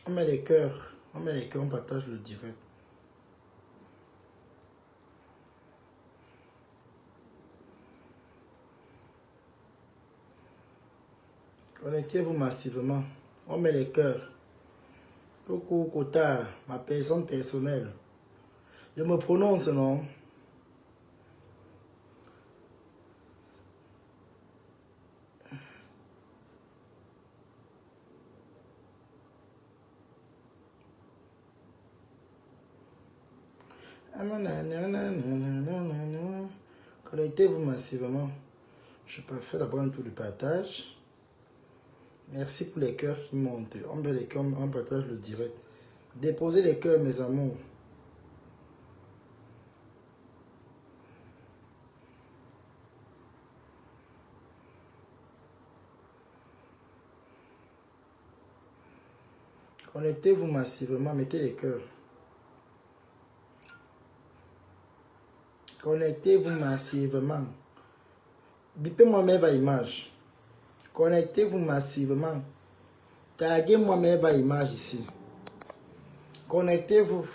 On met les cœurs. On met les cœurs, on partage le direct. Connectez-vous massivement. On met les cœurs. Coucou Kota, ma personne personnelle. Je me prononce, non? Connectez-vous massivement. Je peux faire d'abord un tour de partage. Merci pour les cœurs qui montent. On met les cœurs, on partage le direct. Déposez les cœurs, mes amours. Connectez-vous massivement, mettez les cœurs. Connectez-vous massivement. Bipez-moi mes images. Connectez-vous massivement. Taguez-moi mes images ici. Connectez-vous.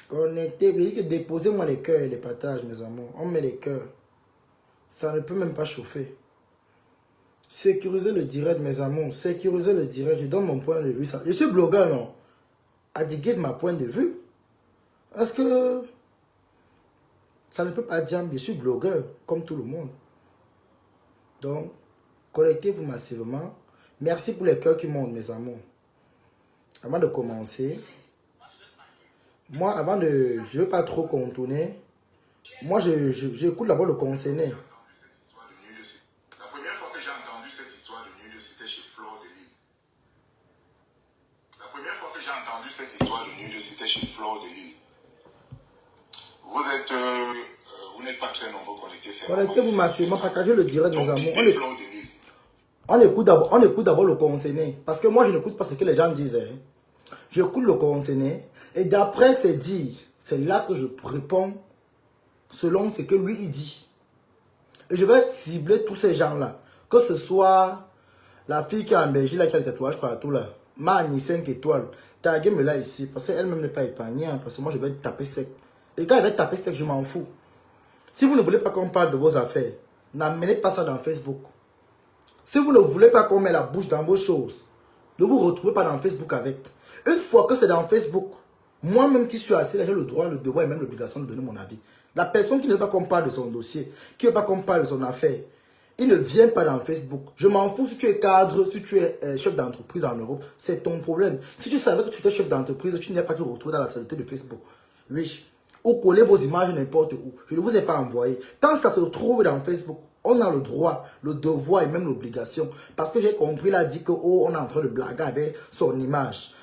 Connectez-vous. Déposez-moi les cœurs et les partages, mes amours. On met les cœurs. Ça ne peut même pas chauffer. Sécurisez le direct, mes amours. Sécurisez le direct. Je donne mon point de vue. Je suis blogueur, non? I give ma point de vue. Est-ce que ça ne peut pas dire je suis blogueur, comme tout le monde. Donc, connectez-vous massivement. Merci pour les cœurs qui montent, mes amours. Avant de commencer, moi, avant de... Je ne veux pas trop contourner. Moi, j'écoute d'abord le concerné. La première fois que j'ai entendu cette histoire de nude, c'était chez Flore de Lille. La première fois que j'ai entendu cette histoire de nude, c'était chez Flore de Lille. Vous n'êtes pas très nombreux connectés. Connectez-vous massivement, partagez le direct, mes amours. On écoute d'abord le concerné. Parce que moi, je n'écoute pas ce que les gens disent. Hein. J'écoute le concerné. Et d'après ses dires, c'est là que je réponds selon ce que lui, il dit. Et je vais cibler tous ces gens-là. Que ce soit la fille qui est en Belgique, là, qui a le tatouage partout, là. Mani 5 étoiles. Taguez-me là ici. Parce qu'elle-même n'est pas épargnée. Hein, parce que moi, je vais taper sec. Et quand elle va taper sec, je m'en fous. Si vous ne voulez pas qu'on parle de vos affaires, n'amenez pas ça dans Facebook. Si vous ne voulez pas qu'on mette la bouche dans vos choses, ne vous retrouvez pas dans Facebook avec. Une fois que c'est dans Facebook, moi-même qui suis assis là, j'ai le droit, le devoir et même l'obligation de donner mon avis. La personne qui ne veut pas qu'on parle de son dossier, qui ne veut pas qu'on parle de son affaire, il ne vient pas dans Facebook. Je m'en fous si tu es cadre, si tu es chef d'entreprise en Europe, c'est ton problème. Si tu savais que tu étais chef d'entreprise, tu n'es pas te retrouver dans la saluté de Facebook. Oui. Ou coller vos images n'importe où. Je ne vous ai pas envoyé. Tant que ça se trouve dans Facebook, on a le droit, le devoir et même l'obligation. Parce que j'ai compris, là, dit que oh, on est en train de blaguer avec son image.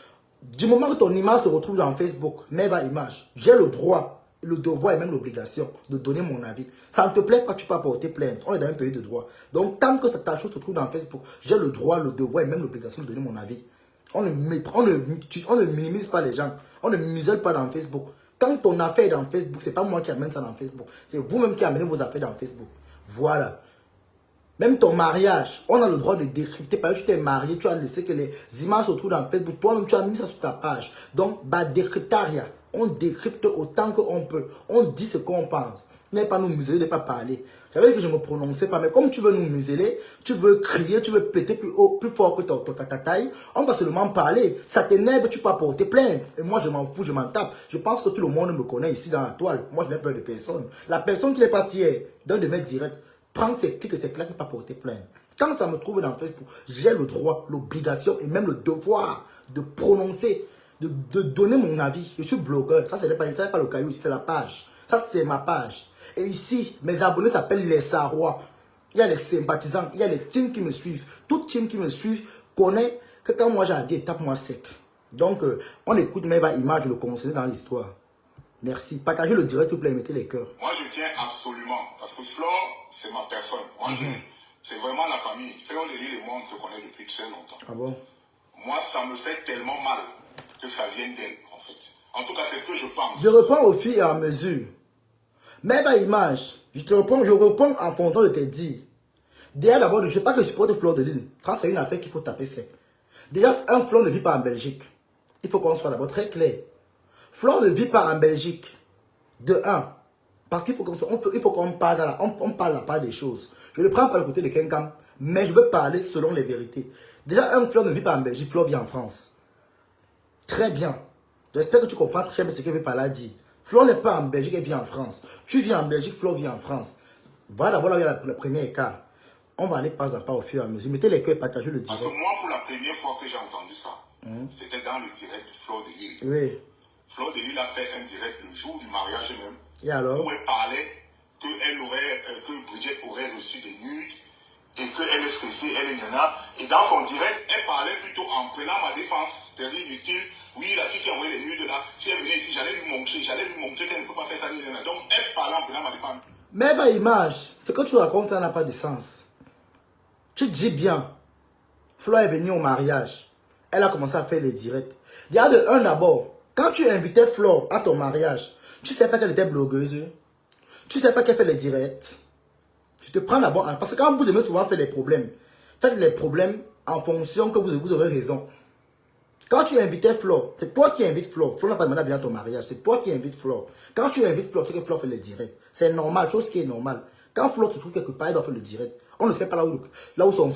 Du moment que ton image se retrouve dans Facebook, mets ma image, j'ai le droit, le devoir et même l'obligation de donner mon avis. Ça ne te plaît pas, tu peux porter plainte. On est dans un pays de droit. Donc, tant que ta chose se trouve dans Facebook, j'ai le droit, le devoir et même l'obligation de donner mon avis. On ne minimise pas les gens. On ne muselle pas dans Facebook. Quand ton affaire est dans Facebook, c'est pas moi qui amène ça dans Facebook. C'est vous-même qui amenez vos affaires dans Facebook. Voilà. Même ton mariage, on a le droit de décrypter. Parce que tu t'es marié, tu as laissé que les images se trouvent dans Facebook. Toi-même, tu as mis ça sur ta page. Donc, bah, décryptaria. On décrypte autant qu'on peut. On dit ce qu'on pense. N'est pas nous museler, ne pas parler. J'avais dit que je ne me prononçais pas. Mais comme tu veux nous museler, tu veux crier, tu veux péter plus haut, plus fort que ta taille, on va seulement parler. Ça t'énerve, tu peux porter plainte. Et moi, je m'en fous, je m'en tape. Je pense que tout le monde me connaît ici dans la toile. Moi, je n'ai peur de personne. La personne qui n'est pas fière d'un de mes directs, prends ses clics et ses claques et pas porter plainte. Quand ça me trouve dans Facebook, j'ai le droit, l'obligation et même le devoir de prononcer, de donner mon avis. Je suis blogueur. Ça, c'est pas le caillou, c'était la page. Ça, c'est ma page. Et ici, mes abonnés s'appellent les Sarois. Il y a les sympathisants, il y a les teams qui me suivent. Toute team qui me suit connaît que quand moi j'ai dit, tape-moi sec. Donc, on écoute mes images, le conseiller dans l'histoire. Merci. Partagez le direct, s'il vous plaît, mettez les cœurs. Moi, je tiens absolument, parce que Flore, c'est ma personne. Moi, c'est vraiment la famille. Flore de Lille et moi, on se connaît depuis très longtemps. Ah bon? Moi, ça me fait tellement mal que ça vienne d'elle, en fait. En tout cas, c'est ce que je pense. Je reprends au fur et à mesure. Mets ma image. Je reprends en fonction de tes dires. Déjà d'abord, je ne sais pas que je supporte Flore de Lille. Quand c'est une affaire qu'il faut taper sec. Déjà, un Flore ne vit pas en Belgique. Il faut qu'on soit d'abord très clair. Flore ne vit pas en Belgique. De un. Parce qu'il faut qu'on parle, on parle la part des choses. Je ne prends pas le côté de quelqu'un, mais je veux parler selon les vérités. Déjà, un Flore ne vit pas en Belgique, Flore vit en France. Très bien. J'espère que tu comprends très bien ce que veut par là dire. Flore n'est pas en Belgique, elle vit en France. Tu vis en Belgique, Flore vit en France. Voilà, voilà le premier écart. On va aller pas à pas au fur et à mesure. Mettez les cœurs, partagez le direct. Parce que moi, pour la première fois que j'ai entendu ça, c'était dans le direct de Flore de Lille. Oui. Flore de Lille a fait un direct le jour du mariage même. Et alors? Où elle parlait que Bridget aurait reçu des nudes et qu'elle est stressée, elle est nana. Et dans son direct, elle parlait plutôt en prenant ma défense. C'est-à-dire du style, oui, la fille qui a envoyé les nudes là, si elle venait ici, j'allais lui montrer qu'elle ne peut pas faire ça. Donc elle parlait en prenant ma défense. Mais ma image, ce que tu racontes n'a pas de sens. Tu dis bien, Flore est venue au mariage. Elle a commencé à faire les directs. Il y a de un d'abord. Quand tu invitais Flore à ton mariage, tu ne sais pas qu'elle était blogueuse. Tu ne sais pas qu'elle fait les directs. Tu te prends d'abord. Parce que quand vous aimez souvent faire les problèmes, faites les problèmes en fonction que vous aurez raison. Quand tu invitais Flore, c'est toi qui invites Flore. Flore n'a pas demandé à venir à ton mariage. C'est toi qui invites Flore. Quand tu invites Flore, tu sais que Flore fait les directs. C'est normal, chose qui est normale. Quand Flore se trouve quelque part, il doit faire le direct. On ne sait pas là où son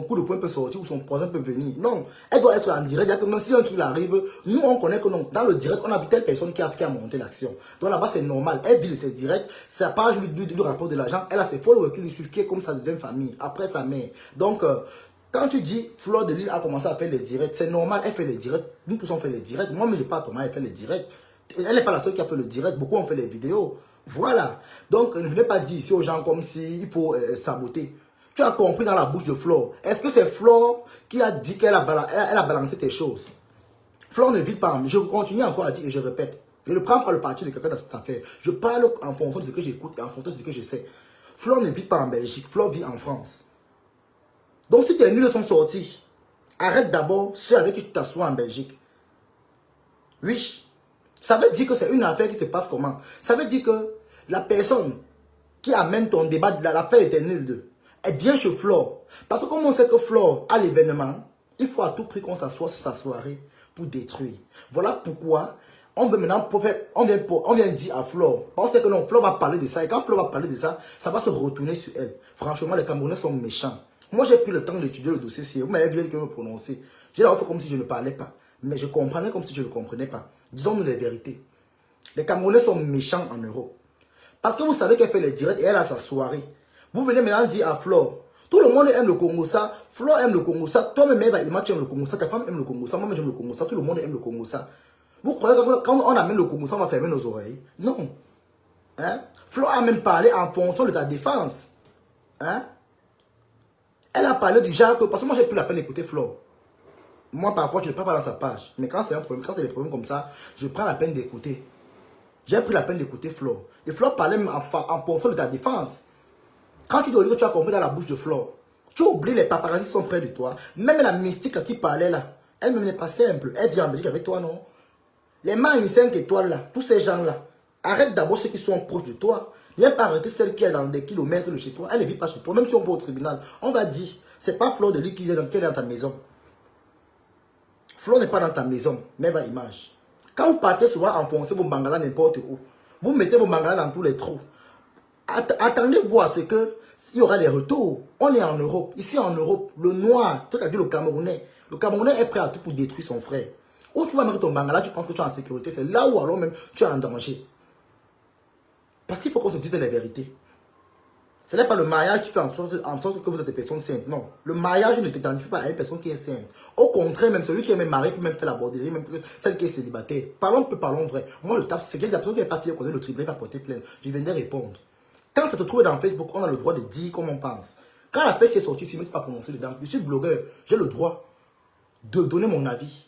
coup de poing peut sortir, où son poison peut venir. Non, elle doit être en direct. Même si un truc arrive, nous on connaît que non. Dans le direct, on a vu telle personne qui a monté l'action. Donc là-bas, c'est normal. Elle vit ses directs. Ça part du rapport de l'argent. Elle a ses followers qui lui suivent, qui est comme sa deuxième famille, après sa mère. Donc, quand tu dis Flore de Lille a commencé à faire les directs, c'est normal, elle fait les directs. Nous tous on fait les directs. Moi, mais je parle comment elle fait les directs. Elle n'est pas la seule qui a fait le direct. Beaucoup ont fait les vidéos. Voilà. Donc, je n'ai pas dit ici aux gens comme s'il faut saboter. Tu as compris dans la bouche de Flore. Est-ce que c'est Flore qui a dit qu'elle a balancé tes choses? Flore ne vit pas. Je continue encore à dire et je répète. Je ne prends pas le parti de quelqu'un dans cette affaire. Je parle en fonction de ce que j'écoute et en fonction de ce que je sais. Flore ne vit pas en Belgique. Flore vit en France. Donc, si tes nuls sont sortis, arrête d'abord ceux avec qui tu t'assois en Belgique. Oui. Ça veut dire que c'est une affaire qui se passe comment? Ça veut dire que la personne qui amène ton débat de l'affaire était nulle, elle vient chez Flore. Parce que comme on sait que Flore a l'événement, il faut à tout prix qu'on s'assoie sur sa soirée pour détruire. Voilà pourquoi on veut maintenant on vient dire à Flore. On sait que non, Flore va parler de ça. Et quand Flore va parler de ça, ça va se retourner sur elle. Franchement, les Camerounais sont méchants. Moi, j'ai pris le temps d'étudier le dossier. Si vous m'avez bien que me prononcer, j'ai fait comme si je ne parlais pas. Mais je comprenais comme si je ne comprenais pas. Disons-nous les vérités. Les Camerounais sont méchants en Europe. Parce que vous savez qu'elle fait les directs et elle a sa soirée. Vous venez maintenant dire à Flore, tout le monde aime le Congo ça, Flore aime le Congo ça, toi-même Eva, tu aimes le Congo ça, ta femme aime le Congo ça, moi-même j'aime le Congo ça, tout le monde aime le Congo ça. Vous croyez que quand on amène le Congo ça, on va fermer nos oreilles? Non. Hein? Flore a même parlé en fonction de ta défense. Hein? Elle a parlé du genre que, parce que moi j'ai plus la peine d'écouter Flore. Moi parfois je ne prends pas dans sa page. Mais quand c'est un problème, quand c'est des problèmes comme ça, je prends la peine d'écouter. J'ai pris la peine d'écouter Flore. Et Flore parlait même en fonction de ta défense. Quand tu dois lire, tu as compris dans la bouche de Flore. Tu oublies les paparazzi qui sont près de toi. Même la mystique qui parlait là, elle-même n'est pas simple. Elle vient en Belgique avec toi, non? Les mains 5 étoiles là, tous ces gens-là, arrête d'abord ceux qui sont proches de toi. Viens pas arrêter celle qui est dans des kilomètres de chez toi. Elle ne vit pas chez toi. Même si on va au tribunal, on va dire, c'est pas Flore de Lille qui est dans ta maison. Flore n'est pas dans ta maison, mais va image. Quand vous partez souvent enfoncer vos bangalas n'importe où, vous mettez vos bangalas dans tous les trous. Attendez voir ce que il y aura les retours. On est en Europe. Ici en Europe, le noir, tout à dit le Camerounais. Le Camerounais est prêt à tout pour détruire son frère. Où tu vas mettre ton bangala, tu penses que tu es en sécurité. C'est là où alors même tu es en danger. Parce qu'il faut qu'on se dise la vérité. Ce n'est pas le mariage qui fait en sorte que vous êtes des personnes saintes. Non. Le mariage ne t'identifie pas à une personne qui est sainte. Au contraire, même celui qui est même marié peut même faire la bordellerie, même celle qui est célibataire. Parlons vrai. Moi, le taf, c'est que la personne qui est partie à le tribunal va porter plainte. Je viendrai répondre. Quand ça se trouve dans Facebook, on a le droit de dire comme on pense. Quand la fête est sortie, si je ne me suis pas prononcé dedans, je suis blogueur, j'ai le droit de donner mon avis.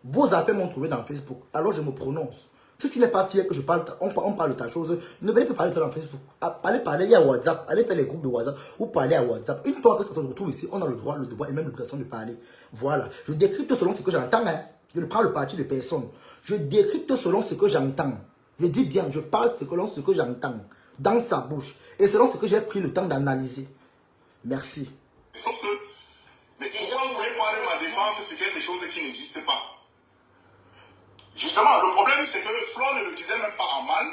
Vos affaires m'ont trouvé dans Facebook, alors je me prononce. Si tu n'es pas fier que je parle, on parle de ta chose, ne venez pas parler de ça dans Facebook. Allez, il y a WhatsApp, allez faire les groupes de WhatsApp, ou parler à WhatsApp. Une fois que ça se retrouve ici, on a le droit, le devoir et même l'obligation de parler. Voilà. Je décrypte selon ce que j'entends. Hein. Je ne prends le parti de personne. Je décrypte selon ce que j'entends. Je dis bien, je parle selon ce que j'entends. Dans sa bouche. Et selon ce que j'ai pris le temps d'analyser. Merci. Sauf que, mais pourquoi vous voulez parler de ma défense choses qui n'existent pas. Justement, le problème, c'est que Flore ne le disait même pas en mal,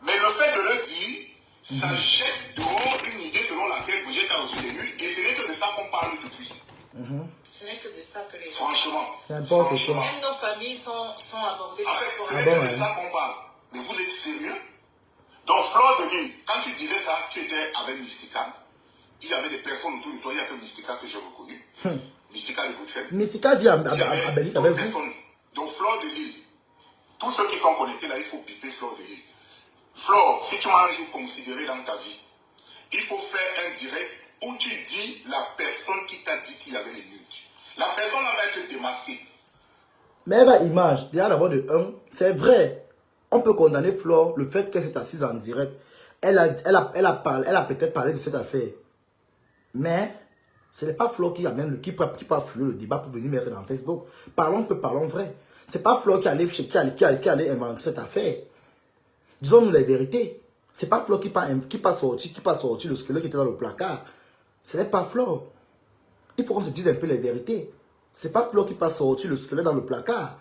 mais le fait de le dire, ça jette dehors une idée selon laquelle Brigitte a reçu des nuls, et ce n'est que de ça qu'on parle depuis. Ce n'est que de ça que les... Franchement. Franchement. Même nos familles sont abordées. En fait, ce n'est que de ça qu'on parle. Mais vous êtes sérieux? Donc, Flore de Lille, quand tu disais ça, tu étais avec Mystica. Il y avait des personnes autour de toi, il n'y a que Mystica que j'ai reconnu. Mystica de Bruxelles. Mystica dit à Belgique avec vous. Donc, Flore de Lille, tous ceux qui sont connectés là, il faut piper Flore de Lille. Flore, si tu m'as un jour considéré dans ta vie, il faut faire un direct où tu dis la personne qui t'a dit qu'il y avait les nudes. La personne là va être démasquée. Mais elle va image, déjà d'abord de 1, c'est vrai. On peut condamner Flore, le fait qu'elle s'est assise en direct. Elle a peut-être parlé de cette affaire. Mais ce n'est pas Flore qui amène qui peut fouiller le débat pour venir mettre dans Facebook. Parlons vrai. C'est pas Flore qui allait inventer cette affaire. Disons-nous les vérités. C'est pas Flore qui pas sorti le squelette qui était dans le placard. Ce n'est pas Flore. Il faut qu'on se dise un peu les vérités. C'est pas Flore qui pas sorti le squelette dans le placard.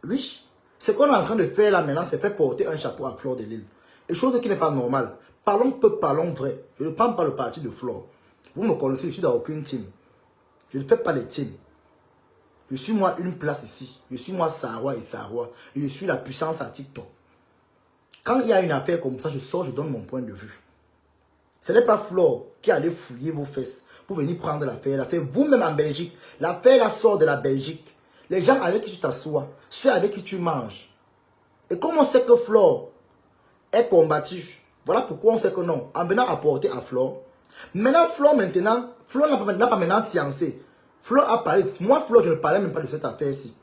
Oui. Ce qu'on est en train de faire là maintenant, c'est faire porter un chapeau à Flore de Lille. Et chose qui n'est pas normale. Parlons vrai. Je ne prends pas le parti de Flore. Vous me connaissez, je suis dans aucune team. Je ne fais pas les teams. Je suis moi une place ici. Je suis moi Sarwa et Sarwa. Et je suis la puissance à TikTok. Quand il y a une affaire comme ça, je sors, je donne mon point de vue. Ce n'est pas Flore qui allait fouiller vos fesses pour venir prendre l'affaire là. C'est vous-même en Belgique. L'affaire là sort de la Belgique. Les gens avec qui tu t'assois, ceux avec qui tu manges. Et comme on sait que Flore est combattue, voilà pourquoi on sait que non. En venant apporter à Flore, maintenant Flore n'a pas maintenant sciencé. Flore a parlé, moi Flore je ne parlais même pas de cette affaire-ci.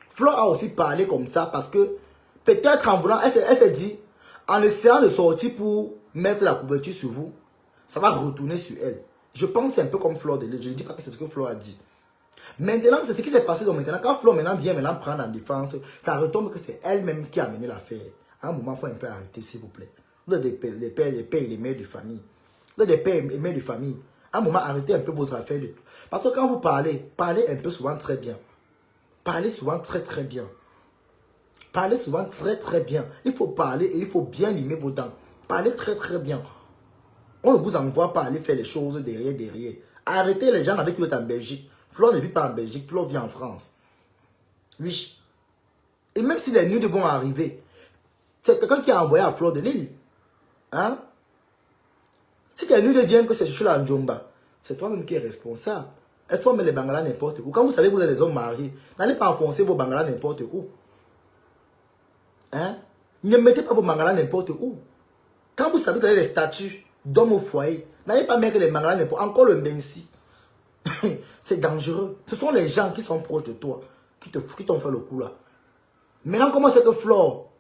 Flore a aussi parlé comme ça parce que peut-être en voulant, elle s'est dit, en essayant de sortir pour mettre la couverture sur vous, ça va retourner sur elle. Je pense que c'est un peu comme Flore de Lille. Je ne dis pas que c'est ce que Flore a dit. Maintenant, c'est ce qui s'est passé. Donc maintenant, quand Flore vient prendre en défense, ça retombe que c'est elle-même qui a mené l'affaire. À un moment, il faut un peu arrêter, s'il vous plaît. Vous êtes les pères et les mères de famille. Vous êtes des pères et mères de famille. À un moment, arrêtez un peu vos affaires. Parce que quand vous parlez un peu souvent très bien. Parlez souvent très bien. Parlez souvent très bien. Il faut parler et il faut bien limer vos dents. Parlez très bien. On ne vous envoie pas aller faire les choses derrière. Arrêtez les gens avec qui vous êtes en Belgique. Flore ne vit pas en Belgique, Flore vit en France. Oui. Et même si les nudes vont arriver, c'est quelqu'un qui a envoyé à Flore de Lille. Hein? Si les nudes viennent que c'est chez la Njomba, c'est toi-même qui es responsable. Est-ce que toi, mais les Bangalas n'importe où? Quand vous savez que vous êtes des hommes mariés, n'allez pas enfoncer vos Bangalas n'importe où. Hein? Ne mettez pas vos Bangalas n'importe où. Quand vous savez que vous avez les statuts d'hommes au foyer, n'allez pas mettre les Bangalas n'importe où. Encore le Bensi. C'est dangereux. Ce sont les gens qui sont proches de toi qui t'ont fait le coup là. Maintenant, comment c'est que Flore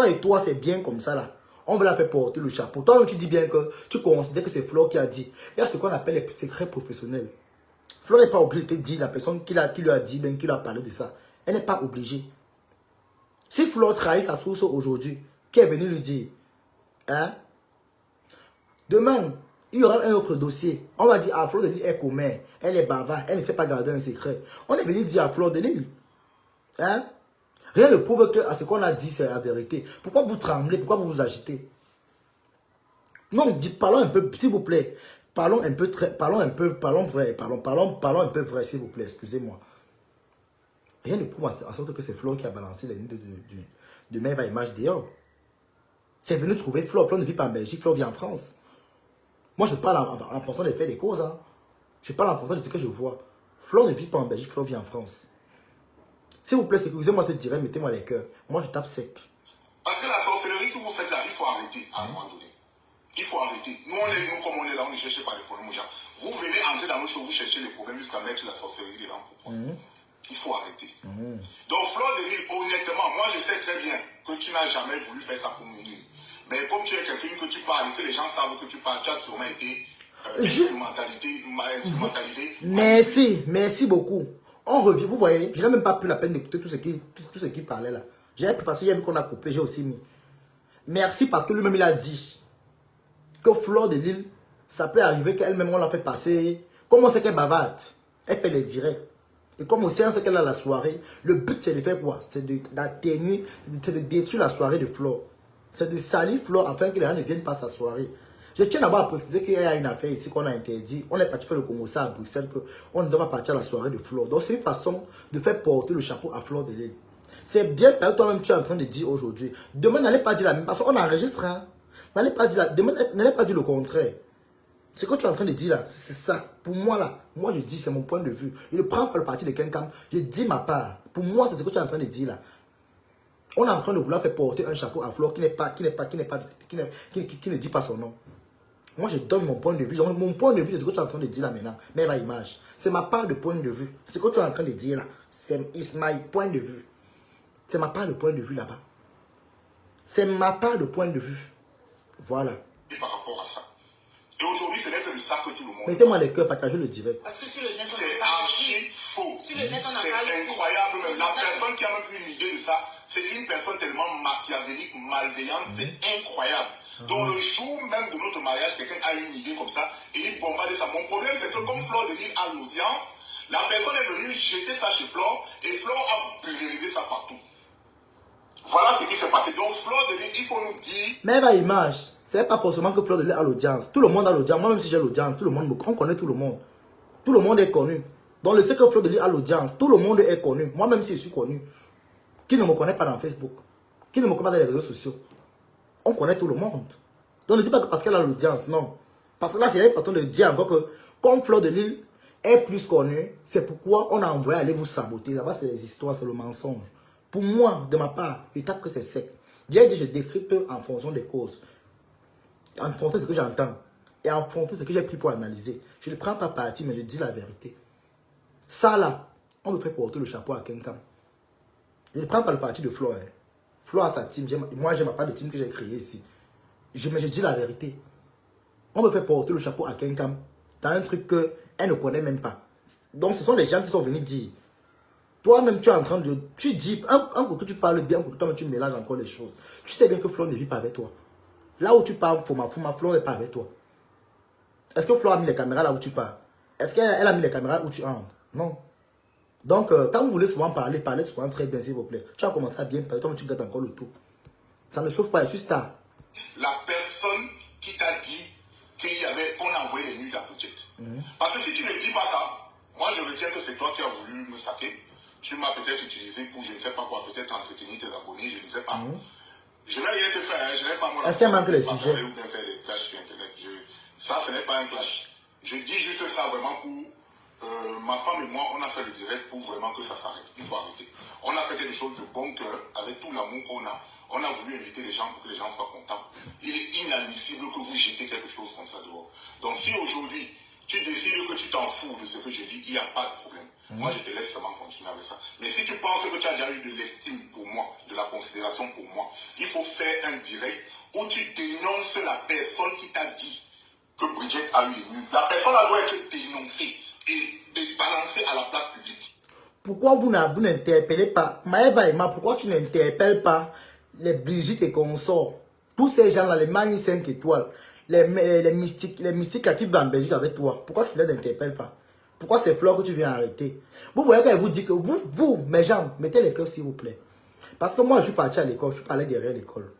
et toi, c'est bien comme ça là. On va la faire porter le chapeau. Toi, tu dis bien que tu considères que c'est Flore qui a dit. Il y a ce qu'on appelle les secrets professionnels. Flore n'est pas obligée de te dire la personne qui lui a dit, qui lui a parlé de ça. Elle n'est pas obligée. Si Flore trahit sa source aujourd'hui, qui est venu lui dire, hein? Demain, il y aura un autre dossier. On va dire à Flore de Lille est commère, elle est bavarde, elle ne sait pas garder un secret. On est venu dire à Flore de Lille. Hein? Rien ne prouve que à ce qu'on a dit, c'est la vérité. Pourquoi vous tremblez? Pourquoi vous vous agitez? Non, parlons un peu, s'il vous plaît. Parlons un peu vrai. Parlons un peu vrai, s'il vous plaît. Excusez-moi. Rien ne prouve en sorte que c'est Flore qui a balancé les nudes de Merva Image dehors. C'est venu trouver Flore. Flore ne vit pas en Belgique, Flore vit en France. Moi, je parle en fonction des faits, des causes. Hein. Je parle en fonction de ce que je vois. Flore ne vit pas en Belgique, Flore vit en France. S'il vous plaît, sécurisez-moi ce direct, mettez-moi les cœurs. Moi, je tape sec. Parce que la sorcellerie que vous faites là, il faut arrêter à un moment donné. Il faut arrêter. Nous, comme on est là, on ne cherche pas les problèmes aux gens. Vous venez entrer dans nos choses, vous cherchez les problèmes jusqu'à mettre la sorcellerie dedans. Il faut arrêter. Donc, Flore de Lille, honnêtement, moi, je sais très bien que tu n'as jamais voulu faire ça pour nous. Mais comme tu es quelqu'un que tu parles, que les gens savent que tu parles, tu as sûrement été instrumentalisé. Merci beaucoup. On revient, vous voyez, je n'ai même pas pris la peine d'écouter tout ce qui parlait là. J'ai pris parce que j'ai vu qu'on a coupé, j'ai aussi mis. Merci parce que lui-même il a dit que Flore de Lille, ça peut arriver qu'elle-même on l'a fait passer. Comment c'est qu'elle bavarde? Elle fait les directs. Et comme aussi on sait qu'elle a la soirée, le but c'est de faire quoi? C'est d'atténuer, de détruire la soirée de Flore. C'est de salir Flore afin que les gens ne viennent pas à sa soirée. Je tiens d'abord à préciser qu'il y a une affaire ici qu'on a interdit. On est parti faire le Congo ça à Bruxelles, qu'on ne doit pas partir à la soirée de Flore. Donc c'est une façon de faire porter le chapeau à Flore de Lille. C'est bien que toi-même tu es en train de dire aujourd'hui. Demain n'allez pas dire la même, parce qu'on enregistre. Hein? N'allez pas dire demain n'allez pas dire le contraire. Ce que tu es en train de dire là, c'est ça. Pour moi là, moi je dis, c'est mon point de vue. Je ne prends pas le parti de quelqu'un. Je dis ma part. Pour moi, c'est ce que tu es en train de dire là. On est en train de vouloir faire porter un chapeau à Flore qui ne dit pas son nom. Moi, je donne mon point de vue. Donc, mon point de vue, c'est ce que tu es en train de dire là maintenant. Mais ma image. C'est ma part de point de vue. Ce que tu es en train de dire là, c'est my point de vue. C'est ma part de point de vue là-bas. C'est ma part de point de vue. Voilà. Par rapport à ça. Et aujourd'hui, ce n'est que de ça que tout le monde... Mettez-moi les cœurs, partagez le direct. Parce que sur le net, on C'est n'a pas archi faux. Sur le net, on n'a C'est pas incroyable même. La personne qui a même une idée de ça, c'est une personne tellement machiavélique, malveillante, c'est incroyable. Donc le jour même de notre mariage, quelqu'un a une idée comme ça et il bombarde ça. Mon problème, c'est que comme Flore de Lille a l'audience, la personne est venue jeter ça chez Flore et Flore a pulvérisé ça partout. Voilà ce qui s'est passé. Donc Flore de Lille, il faut nous dire... Mais ma image, c'est pas forcément que Flore de Lille a l'audience. Tout le monde a l'audience. Moi, même si j'ai l'audience, tout le monde, on connaît tout le monde. Tout le monde est connu. Donc le fait que Flore de Lille a l'audience, tout le monde est connu. Moi, même si je suis connu, qui ne me connaît pas dans Facebook, qui ne me connaît pas dans les réseaux sociaux, on connaît tout le monde. Donc ne dis pas que parce qu'elle a l'audience, non. Parce que là, c'est important de dire encore que comme Flore de Lille est plus connue, c'est pourquoi on a envoyé aller vous saboter. Là-bas, c'est les histoires, c'est le mensonge. Pour moi, de ma part, je tape que c'est sec. J'ai dit, je décrypte en fonction des causes. En fonction de ce que j'entends. Et en fonction de ce que j'ai pris pour analyser. Je ne prends pas parti, mais je dis la vérité. Ça là, on me fait porter le chapeau à quelqu'un. Je ne prends pas le parti de Flore. Flore a sa team. Moi, je n'ai pas de team que j'ai créé ici. Mais je dis la vérité. On me fait porter le chapeau à quelqu'un dans un truc qu'elle ne connaît même pas. Donc, ce sont les gens qui sont venus dire. Toi-même, tu es en train de... Tu dis, un coup que tu parles bien, un coup que tu mélanges encore les choses. Tu sais bien que Flore ne vit pas avec toi. Là où tu parles, Flore n'est pas avec toi. Est-ce que Flore a mis les caméras là où tu parles? Est-ce qu'elle a mis les caméras où tu entres? Non. Donc, quand vous voulez souvent parler souvent très bien, s'il vous plaît. Tu as commencé à bien parler, toi, tu gâtes encore le tout. Ça ne chauffe pas, je suis star. La personne qui t'a dit qu'on a envoyé les nudes à Bridget. Parce que si tu ne dis pas ça, moi je retiens que c'est toi qui as voulu me saquer. Tu m'as peut-être utilisé pour je ne sais pas quoi, peut-être entretenir tes abonnés, je ne sais pas. Je n'ai rien te faire, je n'ai pas mon... Est-ce qu'elle manque les sujets? Ou bien faire des clashs sur Internet. Ça, ce n'est pas un clash. Je dis juste ça vraiment pour... ma femme et moi, on a fait le direct pour vraiment que ça s'arrête. Il faut arrêter. On a fait quelque chose de bon cœur, avec tout l'amour qu'on a. On a voulu inviter les gens pour que les gens soient contents. Il est inadmissible que vous jetez quelque chose comme ça dehors. Donc si aujourd'hui, tu décides que tu t'en fous de ce que je dis, il n'y a pas de problème. Moi, je te laisse vraiment continuer avec ça. Mais si tu penses que tu as déjà eu de l'estime pour moi, de la considération pour moi, il faut faire un direct où tu dénonces la personne qui t'a dit que Bridget a eu les nudes. La personne doit être dénoncée et balancée à la place publique. Pourquoi vous n'interpellez pas Maëva Emma, pourquoi tu n'interpelles pas les Brigitte et consorts? Tous ces gens-là, les Mani 5 étoiles, les mystiques qui vivent en Belgique avec toi, pourquoi tu ne les interpelles pas? Pourquoi c'est Flore que tu viens arrêter? Vous voyez qu'elle vous dit que vous, mes gens, mettez les cœurs s'il vous plaît. Parce que moi, je suis parti à l'école, je suis pas allé derrière l'école.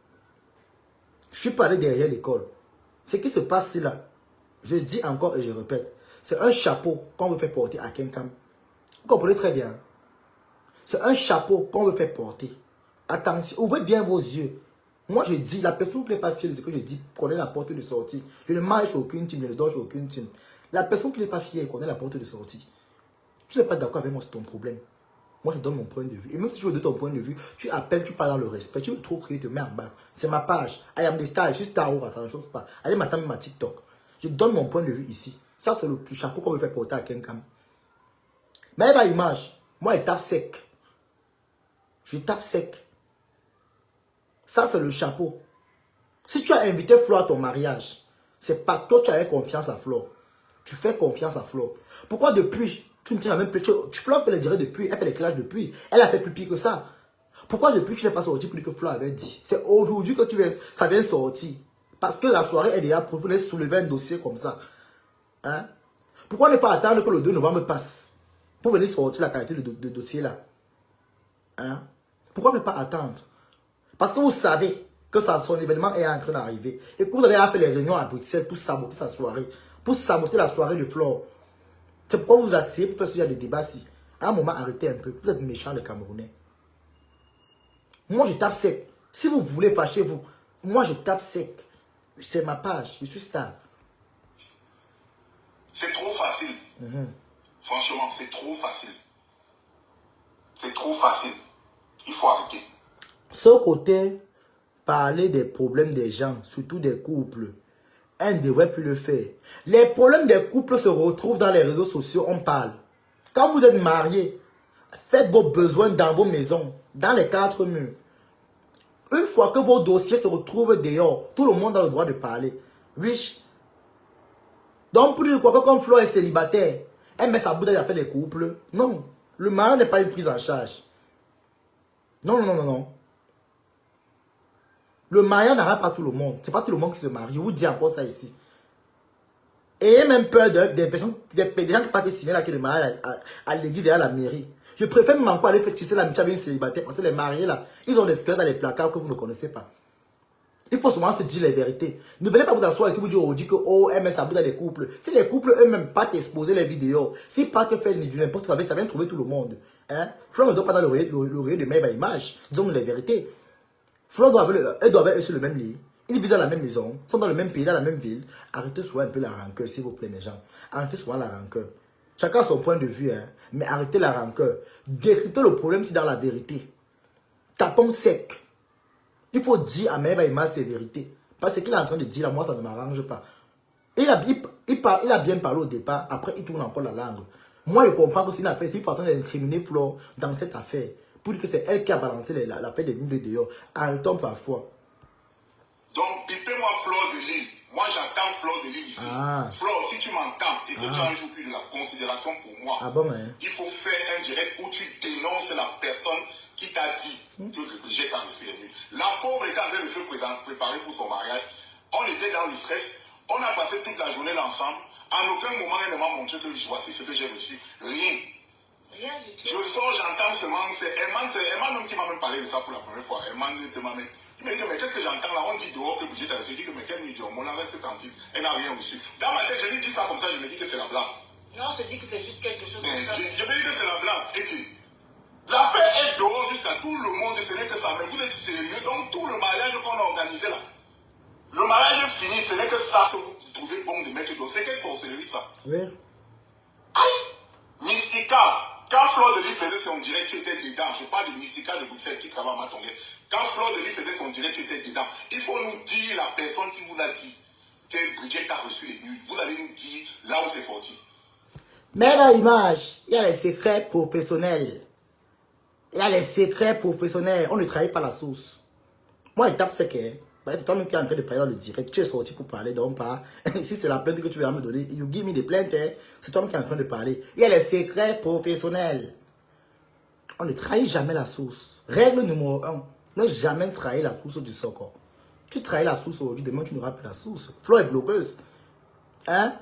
Je suis pas allé derrière l'école. Ce qui se passe là, je dis encore et je répète, c'est un chapeau qu'on veut faire porter à quelqu'un. Vous comprenez très bien. C'est un chapeau qu'on veut faire porter. Attention, ouvrez bien vos yeux. Moi, je dis, la personne qui n'est pas fière de ce que je dis, connaît la porte de sortie. Je ne mange aucune team, je ne dors aucune team. La personne qui n'est pas fière connaît la porte de sortie. Tu n'es pas d'accord avec moi, c'est ton problème. Moi, je donne mon point de vue. Et même si je donne ton point de vue, tu appelles, tu parles dans le respect. Tu veux trop crier, te mets en bas. C'est ma page. I am the star, je suis star, ça ne chauffe pas. Allez m'attendre ma TikTok. Je donne mon point de vue ici. Ça, c'est le chapeau qu'on veut faire porter à quelqu'un. Mais ma image, moi, elle tape sec. Je tape sec. Ça, c'est le chapeau. Si tu as invité Flore à ton mariage, c'est parce que tu avais confiance à Flore. Tu fais confiance à Flore. Pourquoi depuis, tu ne tiens la même place? Flore fait les directs depuis, elle fait les clashs depuis. Elle a fait plus pire que ça. Pourquoi depuis tu n'es pas sorti plus que Flore avait dit? C'est aujourd'hui que ça vient sortir. Parce que la soirée est déjà pour vous soulever un dossier comme ça. Hein? Pourquoi ne pas attendre que le 2 novembre passe? pour venir sortir la qualité de dossier là. Hein? Pourquoi ne pas attendre? Parce que vous savez que son événement est en train d'arriver et que vous avez fait les réunions à Bruxelles pour saboter sa soirée, pour saboter la soirée de Flore. C'est pourquoi vous asseyez pour faire ce genre de débat-ci. À un moment, arrêtez un peu. Vous êtes méchants, les Camerounais. Moi, je tape sec. Si vous voulez, fâchez-vous. Moi, je tape sec. C'est ma page. Je suis star. C'est trop facile. Franchement, c'est trop facile. C'est trop facile. Il faut arrêter. Ce côté, parler des problèmes des gens, surtout des couples, on ne devrait plus le faire. Les problèmes des couples se retrouvent dans les réseaux sociaux, on parle. Quand vous êtes mariés, faites vos besoins dans vos maisons, dans les 4 murs. Une fois que vos dossiers se retrouvent dehors, tout le monde a le droit de parler. Oui. Donc, pour dire quoi que comme Flo est célibataire, elle met sa bouteille à faire des couples. Non. Le mariage n'est pas une prise en charge. Non, non, non, non. Le mariage n'arrête pas tout le monde. C'est pas tout le monde qui se marie. Je vous dis encore ça ici. Ayez même peur des personnes, des gens qui partent signer là que le mariage à l'église et à la mairie. Je préfère même encore aller faire tisser l'amitié avec une célibataire parce que les mariés là, ils ont des squelettes dans les placards que vous ne connaissez pas. Il faut souvent se dire les vérités. Ne venez pas vous asseoir et vous dire aujourd'hui que oh, MS ça dans les couples. Si les couples eux-mêmes partent exposer les vidéos, si partent faire du n'importe quoi avec, ça vient trouver tout le monde. Hein? Flo ne doit pas dans l'oreiller de même image. Disons les vérités. Flo doit avoir eux sur le même lit. Ils vivent dans la même maison, sont dans le même pays, dans la même ville. Arrêtez souvent un peu la rancœur, s'il vous plaît, mes gens. Arrêtez souvent la rancœur. Chacun a son point de vue, hein. Mais arrêtez la rancœur. Décryptez le problème, c'est dans la vérité. Tapons sec. Il faut dire à Maëva Ima ses vérités. Parce qu'il est en train de dire, là, moi, ça ne m'arrange pas. Il a bien parlé au départ, après, il tourne encore la langue. Moi, je comprends que c'est une façon d'incriminer Flo dans cette affaire. Pour dire que c'est elle qui a balancé l'affaire des nuls de dehors. Arrêtons parfois. Donc, pipez-moi Flore de Lille. Moi, j'attends Flore de Lille ici. Flore, si tu m'entends et que tu as un jour eu de la considération pour moi, il faut faire un direct où tu dénonces la personne qui t'a dit que le Brigitte a reçu les nuls. La pauvre était en train de se préparer pour son mariage. On était dans le stress. On a passé toute la journée là ensemble. En aucun moment, elle ne m'a montré que voici ce que j'ai reçu. Rien. Rien du tout. Je sors, j'entends seulement. C'est Emma même qui m'a même parlé de ça pour la première fois. Emma ne m'a même. Il me dit, mais qu'est-ce que j'entends là? On dit dehors que Brigitte a reçu. Je dis que, mais quelle nuit dehors? Mon reste tranquille. Elle n'a rien reçu. Dans ma tête, je lui dis ça comme ça, je me dis que c'est la blague. Non, on se dit que c'est juste quelque chose Mais comme ça. je me dis que c'est la blague. Et puis, l'affaire est dehors jusqu'à tout le monde. Ce n'est que ça. Mais vous êtes sérieux? Donc, tout le mariage qu'on a organisé là, le mariage est fini. Ce n'est que ça que vous trouvez bon de mettre dehors. C'est quelle sorcellerie ça? Oui. Aïe! Mystica. Quand Flore de Lille faisait son direct, tu étais dedans. Je parle de Mystica de Bruxelles qui travaille à Matongué. Quand Flore de Lille faisait son direct, tu étais dedans. Il faut nous dire la personne qui vous a dit que Brigitte a reçu les nuls. Vous allez nous dire là où c'est sorti. Mais dans l'image, il y a les secrets professionnels. Il y a les secrets professionnels. On ne trahit pas la source. Moi, je tape ce que c'est toi-même qui est en train de parler dans le direct. Tu es sorti pour parler, donc pas. Si c'est la plainte que tu vas me donner, you give me des plaintes, hein. C'est toi-même qui est en train de parler. Il y a les secrets professionnels. On ne trahit jamais la source. Règle numéro 1. Ne jamais trahir la source du socor. Tu trahis la source aujourd'hui, demain tu n'auras plus la source. Flo est blogueuse. Hein?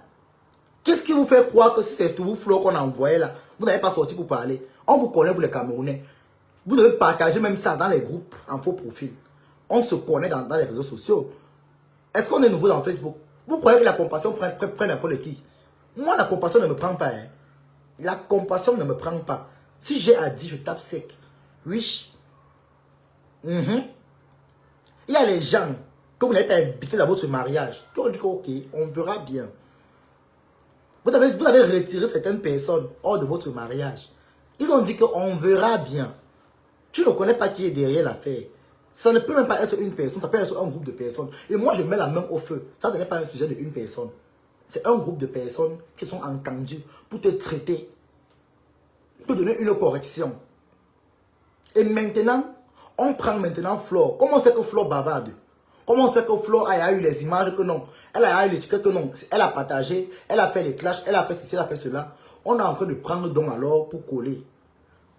Qu'est-ce qui vous fait croire que si c'est tout vous, Flo, qu'on a envoyé là, vous n'avez pas sorti pour parler? On vous connaît, vous les Camerounais. Vous devez partager même ça dans les groupes, en faux profil. On se connaît dans les réseaux sociaux. Est-ce qu'on est nouveau dans Facebook? Vous croyez que la compassion prend n'importe qui? Moi, la compassion ne me prend pas. Hein. La compassion ne me prend pas. Si j'ai à dire, je tape sec. Oui. Il y a les gens que vous n'avez pas invités dans votre mariage. Qui ont dit que, ok, on verra bien. Vous avez retiré certaines personnes hors de votre mariage. Ils ont dit qu'on verra bien. Tu ne connais pas qui est derrière l'affaire. Ça ne peut même pas être une personne, ça peut être un groupe de personnes. Et moi, je mets la main au feu. Ça, ce n'est pas un sujet d'une personne. C'est un groupe de personnes qui sont entendues pour te traiter, pour te donner une correction. Et maintenant, on prend maintenant Flore. Comment on sait que Flore bavarde? Comment on sait que Flore a eu les images que non? Elle a eu l'étiquette que non? Elle a partagé, elle a fait les clashs, elle a fait ceci, elle a fait cela. On est en train de prendre donc alors pour coller.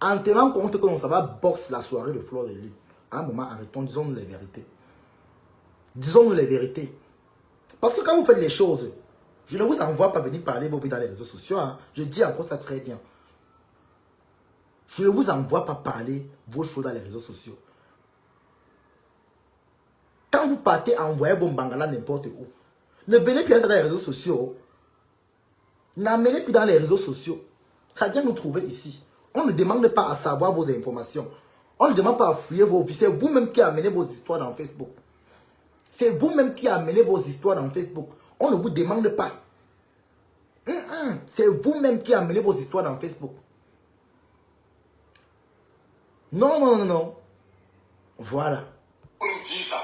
En tenant compte que ça va boxer la soirée de Flore de Lille. À un moment, arrêtons, disons-nous les vérités. Disons-nous les vérités. Parce que quand vous faites les choses, je ne vous envoie pas venir parler vos vies dans les réseaux sociaux. Hein. Je dis encore ça très bien. Je ne vous envoie pas parler vos choses dans les réseaux sociaux. Quand vous partez envoyer bon bangala n'importe où, ne venez plus dans les réseaux sociaux. N'amenez plus dans les réseaux sociaux. Ça vient nous trouver ici. On ne demande pas à savoir vos informations. On ne demande pas à fouiller vos vies. C'est vous-même qui amenez vos histoires dans Facebook. C'est vous-même qui amenez vos histoires dans Facebook. On ne vous demande pas. C'est vous-même qui amenez vos histoires dans Facebook. Non, non, non, non. Voilà. On nous dit ça.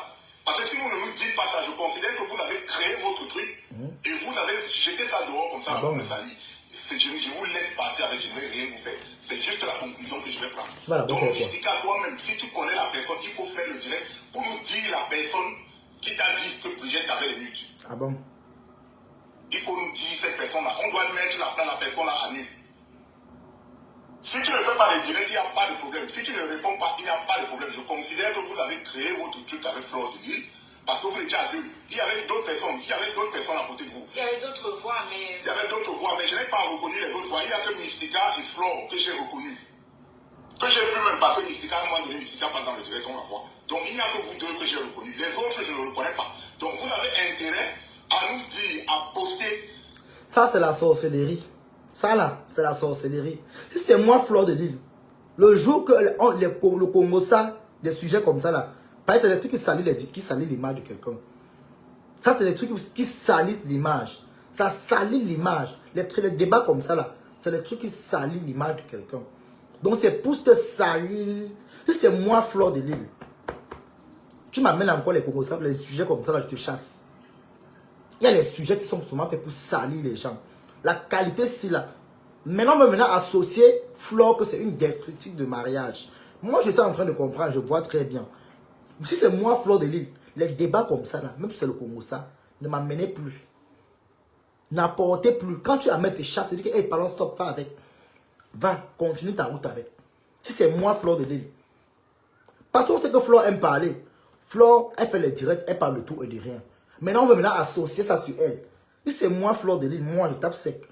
Parce que si vous ne nous dites pas ça, je considère que vous avez créé votre truc et vous avez jeté ça dehors comme ça, vous me salir. Je vous laisse partir avec, je ne vais rien vous faire. C'est juste la conclusion que je vais prendre. Donc, Mystica, toi-même, si tu connais la personne, il faut faire le direct pour nous dire la personne qui t'a dit que Brigitte avait les nudes. Ah bon? Il faut nous dire cette personne-là. On doit mettre la personne-là à nu. Si tu ne fais pas les directs, il n'y a pas de problème. Si tu ne réponds pas, il n'y a pas de problème. Je considère que vous avez créé votre truc avec Flore de Lille parce que vous étiez à deux. Il y avait d'autres personnes. Il y avait d'autres personnes à côté de vous. Il y avait d'autres voix, mais... Il y avait d'autres voix, mais je n'ai pas reconnu les autres voix. Il n'y a que Mystica et Flore que j'ai reconnu. Que j'ai vu même parce que Mystica, à un moment donné, Mystica passe dans le direct, on la voit. Donc il n'y a que vous deux que j'ai reconnu. Les autres, je ne reconnais pas. Donc vous avez intérêt à nous dire, à poster. Ça, c'est la sorcellerie. Ça, là, c'est la sorcellerie. Si c'est moi, Flore de Lille, le jour que le Congo, ça, des sujets comme ça, là, parce que c'est des trucs qui salissent l'image de quelqu'un. Ça, c'est des trucs qui salissent l'image. Ça salit l'image. Les débats comme ça, là, c'est des trucs qui salissent l'image de quelqu'un. Donc, c'est pour te salir. Si c'est moi, Flore de Lille, tu m'amènes encore les Congos, ça, les sujets comme ça, là, je te chasse. Il y a les sujets qui sont souvent faits pour salir les gens. La qualité, c'est là. Maintenant, on va associer Flore que c'est une destructrice de mariage. Moi, je suis en train de comprendre, je vois très bien. Si c'est moi, Flore de Lille, les débats comme ça, là, même si c'est le Congo, ça, ne m'amenez plus. N'apportez plus. Quand tu amènes tes chasses, tu dis que, hey, parlons, stop, va avec. Va, continue ta route avec. Si c'est moi, Flore de Lille. Parce qu'on sait que Flore aime parler. Flore, elle fait les directs, elle parle de tout et de rien. Maintenant, on veut maintenant associer ça sur elle. Si c'est moi, Flore de Lille, moi, je tape sec.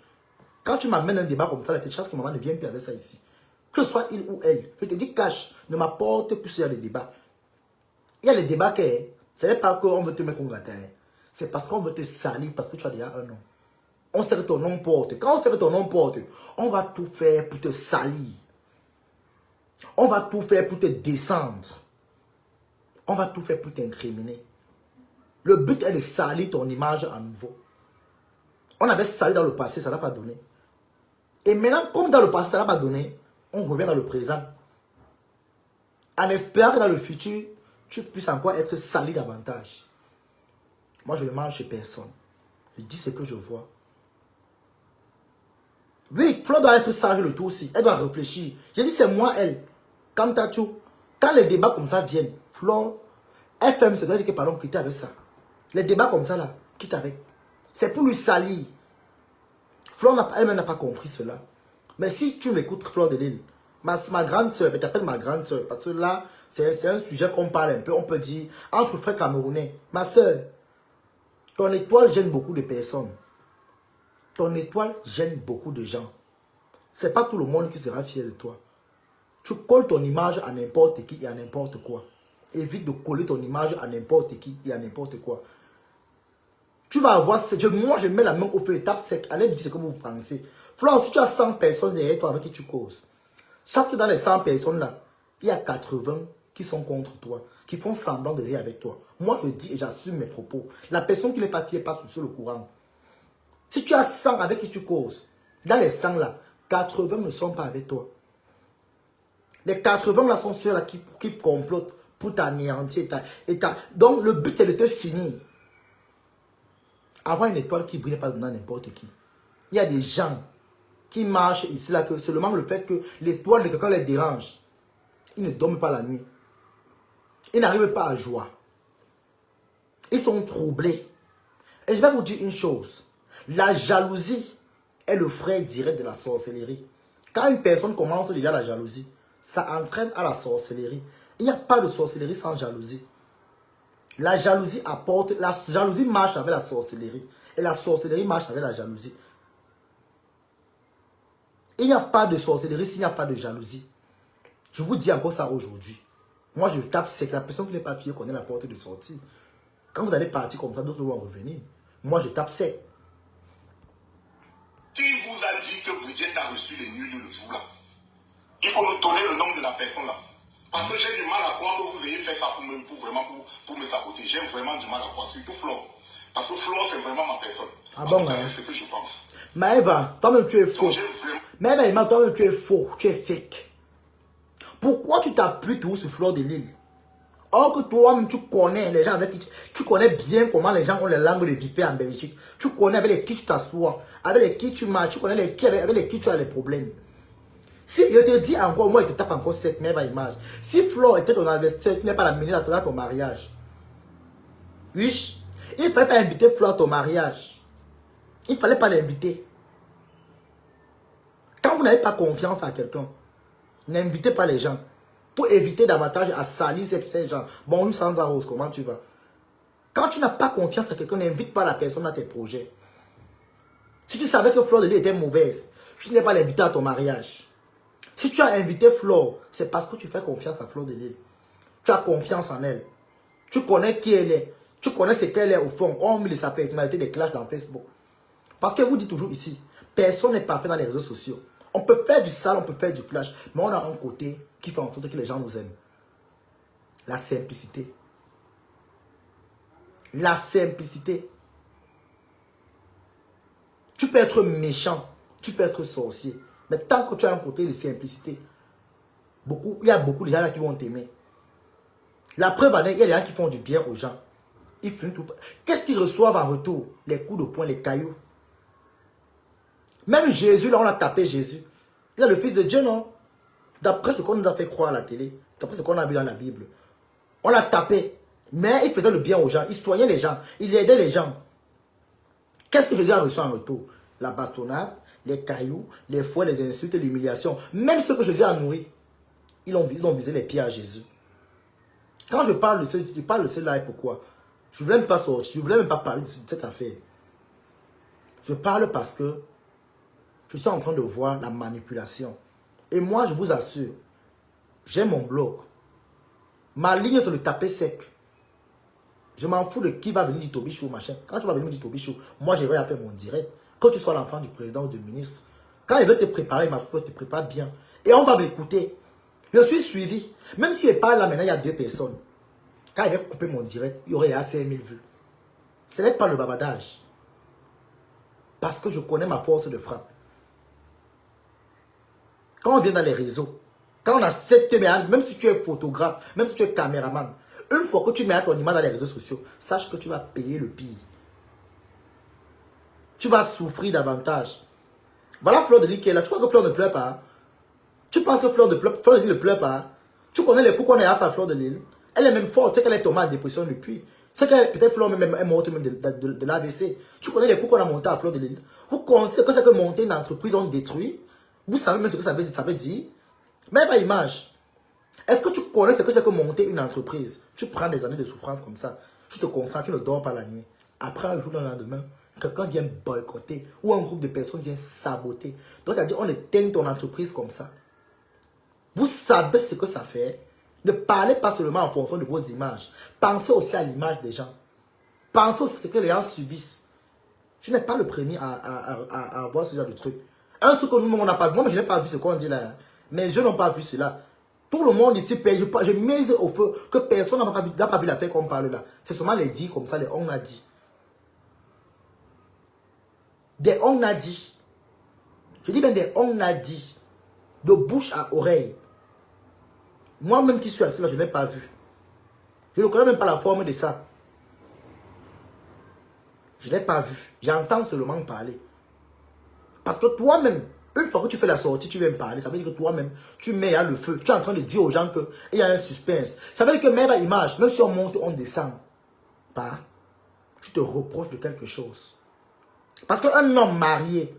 Quand tu m'amènes un débat comme ça, tes chances que maman ne vienne plus avec ça ici. Que ce soit il ou elle. Je te dis cash, ne m'apporte plus sur les débats. Il y a les débats que ce n'est pas qu'on veut te mettre en gâteau. C'est parce qu'on veut te salir parce que tu as déjà un nom. On sait que ton nom porte. Quand on sait que ton nom porte, on va tout faire pour te salir. On va tout faire pour te descendre. On va tout faire pour t'incriminer. Le but est de salir ton image à nouveau. On avait sali dans le passé, ça n'a pas donné. Et maintenant, comme dans le passé, ça n'a pas donné, on revient dans le présent. En espérant que dans le futur, tu puisses encore être sali davantage. Moi, je ne mange chez personne. Je dis ce que je vois. Oui, Flore doit être sage le tout aussi. Elle doit réfléchir. J'ai dit, c'est moi, elle. Comme Tachou. Quand les débats comme ça viennent, Flore, FM, c'est toi qui dit que pardon, quitte avec ça. Les débats comme ça, là, quitte avec. C'est pour lui salir. Flore elle-même n'a pas compris cela. Mais si tu m'écoutes, Flore de Lille, ma grande soeur, je t'appelle ma grande soeur, parce que là, c'est un sujet qu'on parle un peu, on peut dire, entre frères camerounais. Ma soeur, ton étoile gêne beaucoup de personnes. Ton étoile gêne beaucoup de gens. C'est pas tout le monde qui sera fier de toi. Tu colles ton image à n'importe qui et à n'importe quoi. Évite de coller ton image à n'importe qui et à n'importe quoi. Tu vas avoir... Moi, je mets la main au feu et tape sec. Allez me dire ce que vous pensez. Flore, si tu as 100 personnes derrière toi avec qui tu causes, sache que dans les 100 personnes-là, il y a 80 qui sont contre toi, qui font semblant de rire avec toi. Moi, je dis et j'assume mes propos. La personne qui n'est pas sur le courant. Si tu as 100 avec qui tu causes, dans les 100 là, 80 ne sont pas avec toi. Les 80 là sont ceux là qui complotent pour t'anéantir. Donc le but est de te finir. Avoir une étoile qui ne brille pas dans n'importe qui. Il y a des gens qui marchent ici là que seulement le fait que l'étoile de quelqu'un les dérange. Ils ne dorment pas la nuit. Ils n'arrivent pas à joie. Ils sont troublés. Et je vais vous dire une chose. La jalousie est le frère direct de la sorcellerie. Quand une personne commence déjà la jalousie, ça entraîne à la sorcellerie. Il n'y a pas de sorcellerie sans jalousie. La jalousie apporte... La jalousie marche avec la sorcellerie. Et la sorcellerie marche avec la jalousie. Il n'y a pas de sorcellerie s'il n'y a pas de jalousie. Je vous dis encore ça aujourd'hui. Moi, je tape sec. La personne qui n'est pas fière connaît la porte de sortie. Quand vous allez partir comme ça, d'autres vont revenir. Moi, je tape sec. Qui vous a dit que Bridget a reçu les nuls le jour-là? Il faut me donner le nom de la personne là. Parce que j'ai du mal à croire que vous ayez fait ça pour me saboter. J'ai vraiment du mal à croire, surtout Flore. Parce que Flore, c'est vraiment ma personne. Ah bon, hein? C'est ce que je pense. Maëva, toi-même tu es faux. Donc, Maëva, toi-même tu es faux, tu es fake. Pourquoi tu t'appuies toujours sur Fleur de Lille? Or que toi-même tu connais les gens avec qui tu connais bien comment les gens ont les langues de vipère en Belgique. Tu connais avec les qui tu t'assois, avec les qui tu marches, tu connais avec les qui tu as les problèmes. Si je te dis encore, moi je te tape encore cette même image. Si Flore était ton adversaire, tu n'es pas la menée à ton mariage. Oui, il ne fallait pas inviter Flore à ton mariage. Il ne fallait pas l'inviter. Quand vous n'avez pas confiance à quelqu'un, n'invitez pas les gens. Pour éviter davantage à salir ces gens. Bonjour Sandra Rose, comment tu vas? Quand tu n'as pas confiance à quelqu'un, n'invite pas la personne à tes projets. Si tu savais que Flore de Lille était mauvaise, tu n'es pas l'inviter à ton mariage. Si tu as invité Flore, c'est parce que tu fais confiance à Flore de Lille. Tu as confiance en elle. Tu connais qui elle est. Tu connais ce qu'elle est au fond. Hormis sa personnalité des clashs dans Facebook. Parce que vous dites toujours ici, personne n'est parfait dans les réseaux sociaux. On peut faire du sale, on peut faire du clash. Mais on a un côté qui fait en sorte que les gens nous aiment. La simplicité. La simplicité. Tu peux être méchant. Tu peux être sorcier. Mais tant que tu as un côté de simplicité, il y a beaucoup de gens là qui vont t'aimer. La preuve, il y a des gens qui font du bien aux gens. Ils finissent tout. Qu'est-ce qu'ils reçoivent en retour? Les coups de poing, les cailloux. Même Jésus, là, on a tapé Jésus. Il est le Fils de Dieu, non? D'après ce qu'on nous a fait croire à la télé, d'après ce qu'on a vu dans la Bible. On l'a tapé. Mais il faisait le bien aux gens. Il soignait les gens. Il aidait les gens. Qu'est-ce que Jésus a reçu en retour? La bastonnade, les cailloux, les fouets, les insultes, l'humiliation. Même ceux que Jésus a nourris, ils ont visé les pieds à Jésus. Quand je parle de ce, je parle de cela, pourquoi? Je ne voulais même pas sortir, je ne voulais même pas parler de cette affaire. Je parle parce que je suis en train de voir la manipulation. Et moi, je vous assure, j'ai mon blog. Ma ligne, c'est le taper sec. Je m'en fous de qui va venir du Tobichou, machin. Quand tu vas venir du Tobichou, moi, j'ai rien à faire mon direct. Que tu sois l'enfant du président ou du ministre. Quand il veut te préparer, ma foi, te prépare bien. Et on va m'écouter. Je suis suivi. Même si je parle là maintenant, il y a 2 personnes. Quand il va couper mon direct, il y aurait 5000 vues. Ce n'est pas le babadage. Parce que je connais ma force de frappe. Quand on vient dans les réseaux, quand on accepte, même si tu es photographe, même si tu es caméraman, une fois que tu mets ton image dans les réseaux sociaux, sache que tu vas payer le pire. Tu vas souffrir davantage. Voilà Fleur de Lille qui est là. Tu crois que Fleur ne pleure pas? Tu penses que Fleur de Lille ne pleure pas? Tu connais les coups qu'on a à Fleur de Lille? Elle est même forte. Tu sais qu'elle est tombée en dépression depuis. C'est que peut-être Fleur même est morte même de l'AVC. Tu connais les coups qu'on a montés à Fleur de Lille? Vous connaissez ce que c'est que monter une entreprise, on détruit? Vous savez même ce que ça veut dire? Même pas image. Est-ce que tu connais ce que c'est que monter une entreprise? Tu prends des années de souffrance comme ça. Tu te concentres, tu ne dors pas la nuit. Après un jour, le lendemain, quelqu'un vient boycotter ou un groupe de personnes vient saboter. Donc, c'est-à-dire, on éteint ton entreprise comme ça. Vous savez ce que ça fait. Ne parlez pas seulement en fonction de vos images. Pensez aussi à l'image des gens. Pensez aussi à ce que les gens subissent. Je n'ai pas le premier à voir ce genre de truc. Un truc que nous, on n'a pas vu. Moi, je n'ai pas vu ce qu'on dit là. Mes yeux n'ont pas vu cela. Tout le monde ici paye. Je mise au feu que personne n'a pas vu l'affaire qu'on parle là. C'est seulement les dits comme ça, les on a dit. Des on a dit. Je dis bien des on a dit. De bouche à oreille. Moi-même qui suis là, je n'ai pas vu. Je ne connais même pas la forme de ça. Je n'ai pas vu. J'entends seulement parler. Parce que toi-même, une fois que tu fais la sortie, tu viens me parler. Ça veut dire que toi-même, tu mets à le feu. Tu es en train de dire aux gens qu'il y a un suspense. Ça veut dire que même à image, même si on monte, on descend. Pas. Tu te reproches de quelque chose. Parce qu'un homme marié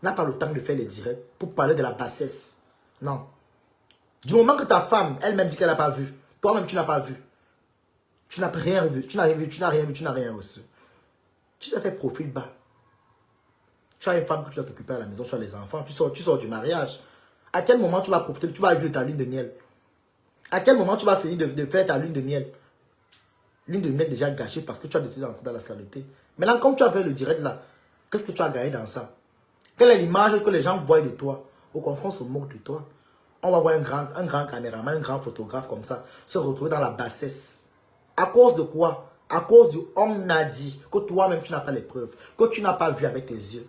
n'a pas le temps de faire les directs pour parler de la bassesse. Non. Du moment que ta femme, elle-même dit qu'elle n'a pas vu, toi-même tu n'as pas vu. Tu n'as rien vu, tu n'as rien vu, tu n'as rien vu, tu n'as rien reçu. Tu t'es fait profil bas. Tu as une femme que tu dois t'occuper à la maison, tu as les enfants, tu sors du mariage. À quel moment tu vas profiter, tu vas vivre ta lune de miel? À quel moment tu vas finir de faire ta lune de miel? Lune de miel déjà gâchée parce que tu as décidé d'entrer dans la saleté. Maintenant, comme tu as fait le direct là, qu'est-ce que tu as gagné dans ça? Quelle est l'image que les gens voient de toi? Au contraire, on se moque de toi. On va voir un grand caméraman, un grand photographe comme ça, se retrouver dans la bassesse. À cause de quoi? À cause du on a dit que toi-même tu n'as pas les preuves, que tu n'as pas vu avec tes yeux.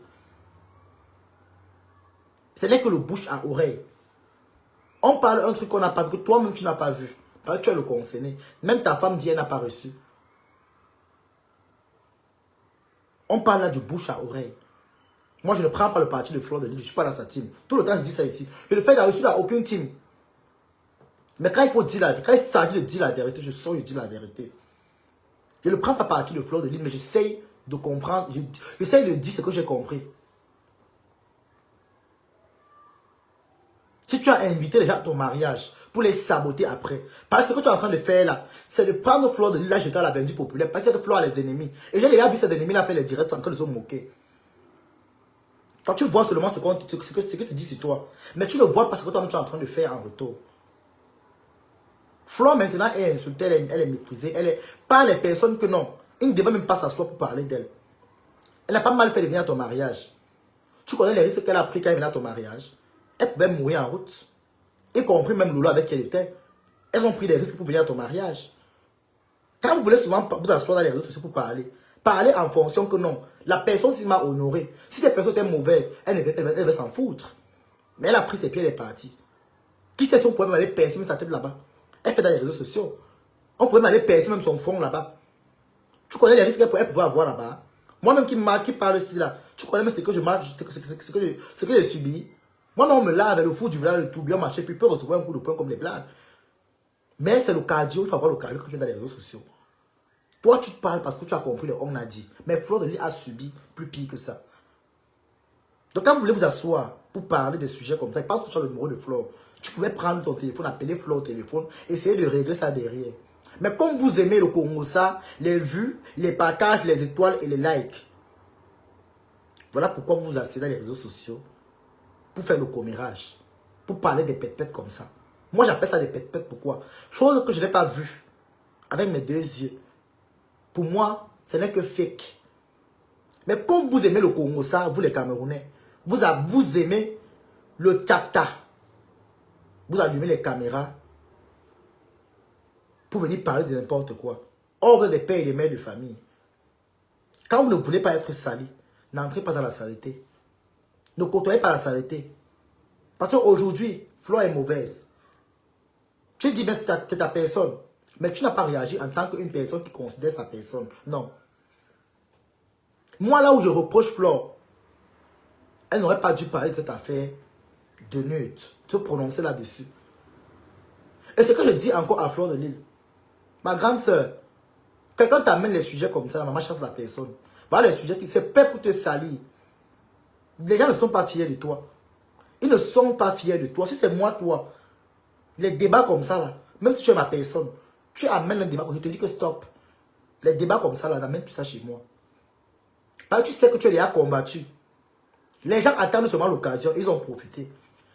Ce n'est que le bouche à oreille. On parle un truc qu'on n'a pas vu, que toi-même tu n'as pas vu. Parce que tu es le concerné. Même ta femme dit elle n'a pas reçu. On parle là du bouche à oreille. Moi, je ne prends pas le parti de Fleur de Lys. Je ne suis pas dans sa team. Tout le temps, je dis ça ici. Je le fais dans aucune team. Mais quand il faut dire la vérité, quand il s'agit de dire la vérité, je sors, je dis la vérité. Je ne prends pas parti de Fleur de Lys, mais j'essaye de comprendre. J'essaye de dire ce que j'ai compris. Si tu as invité les gens à ton mariage pour les saboter après, parce que ce que tu es en train de faire là, c'est de prendre Fleur de Lys, là, jeter à la vendue populaire, parce que Fleur a les ennemis. Et j'ai déjà vu ces ennemis là faire les directs en train de se moquer. Quand tu vois seulement ce que tu dis sur toi, mais tu ne vois pas ce que toi tu es en train de faire en retour. Fleur maintenant est insultée, elle est méprisée, elle est par les personnes que non. Il ne devait même pas s'asseoir pour parler d'elle. Elle n'a pas mal fait de venir à ton mariage. Tu connais les risques qu'elle a pris quand elle venait à ton mariage. Elle pouvait mourir en route. Y compris même Lolo avec qui elle était. Elles ont pris des risques pour venir à ton mariage. Quand vous voulez souvent vous asseoir dans les réseaux sociaux pour parler, parlez en fonction que non. La personne s'il m'a honoré. Si cette personne est mauvaise, elle va s'en foutre. Mais elle a pris ses pieds et elle est partie. Qui sait son problème, elle allait percer même sa tête là-bas. Elle fait dans les réseaux sociaux. On pourrait aller percer même son fond là-bas. Tu connais les risques qu'elle pourrait pouvoir avoir là-bas. Moi-même qui parle ici là, tu connais même ce que je marche, ce que j'ai subi. Moi, non, on me lave avec le fou du village, le tout bien marché, puis peut recevoir un coup de poing comme les blagues. Mais c'est le cardio, il faut avoir le cardio quand tu es dans les réseaux sociaux. Toi, tu te parles parce que tu as compris le on a dit. Mais Fleur de Lys a subi plus pire que ça. Donc, quand vous voulez vous asseoir pour parler des sujets comme ça, pas en touchant le numéro de Fleur, tu pouvais prendre ton téléphone, appeler Fleur au téléphone, essayer de régler ça derrière. Mais comme vous aimez le Congo, ça, les vues, les partages, les étoiles et les likes. Voilà pourquoi vous vous asseyez dans les réseaux sociaux pour faire le commérage, pour parler des pètes-pètes comme ça. Moi, j'appelle ça des pètes-pètes. Pourquoi? Chose que je n'ai pas vue avec mes deux yeux. Pour moi, ce n'est que fake. Mais comme vous aimez le Congo, ça, vous les Camerounais, vous aimez le tchapta. Vous allumez les caméras pour venir parler de n'importe quoi. Hors des pères et des mères de famille. Quand vous ne voulez pas être sali, n'entrez pas dans la saleté. Ne côtoyez pas la saleté. Parce qu'aujourd'hui, Fleur est mauvaise. Tu dis bien que c'est ta personne. Mais tu n'as pas réagi en tant qu'une personne qui considère sa personne. Non. Moi, là où je reproche Fleur, elle n'aurait pas dû parler de cette affaire de neutre. Se prononcer là-dessus. Et ce que je dis encore à Fleur de Lys. Ma grande soeur, quelqu'un t'amène les sujets comme ça, la maman chasse la personne. Voilà les sujets qui se fait pour te salir. Les gens ne sont pas fiers de toi. Ils ne sont pas fiers de toi. Si c'est moi, toi, les débats comme ça, là, même si tu es ma personne, tu amènes un débat, je te dis que stop. Les débats comme ça, là, n'amène plus ça chez moi. Parce que tu sais que tu es déjà combattu. Les gens attendent seulement l'occasion, ils ont profité.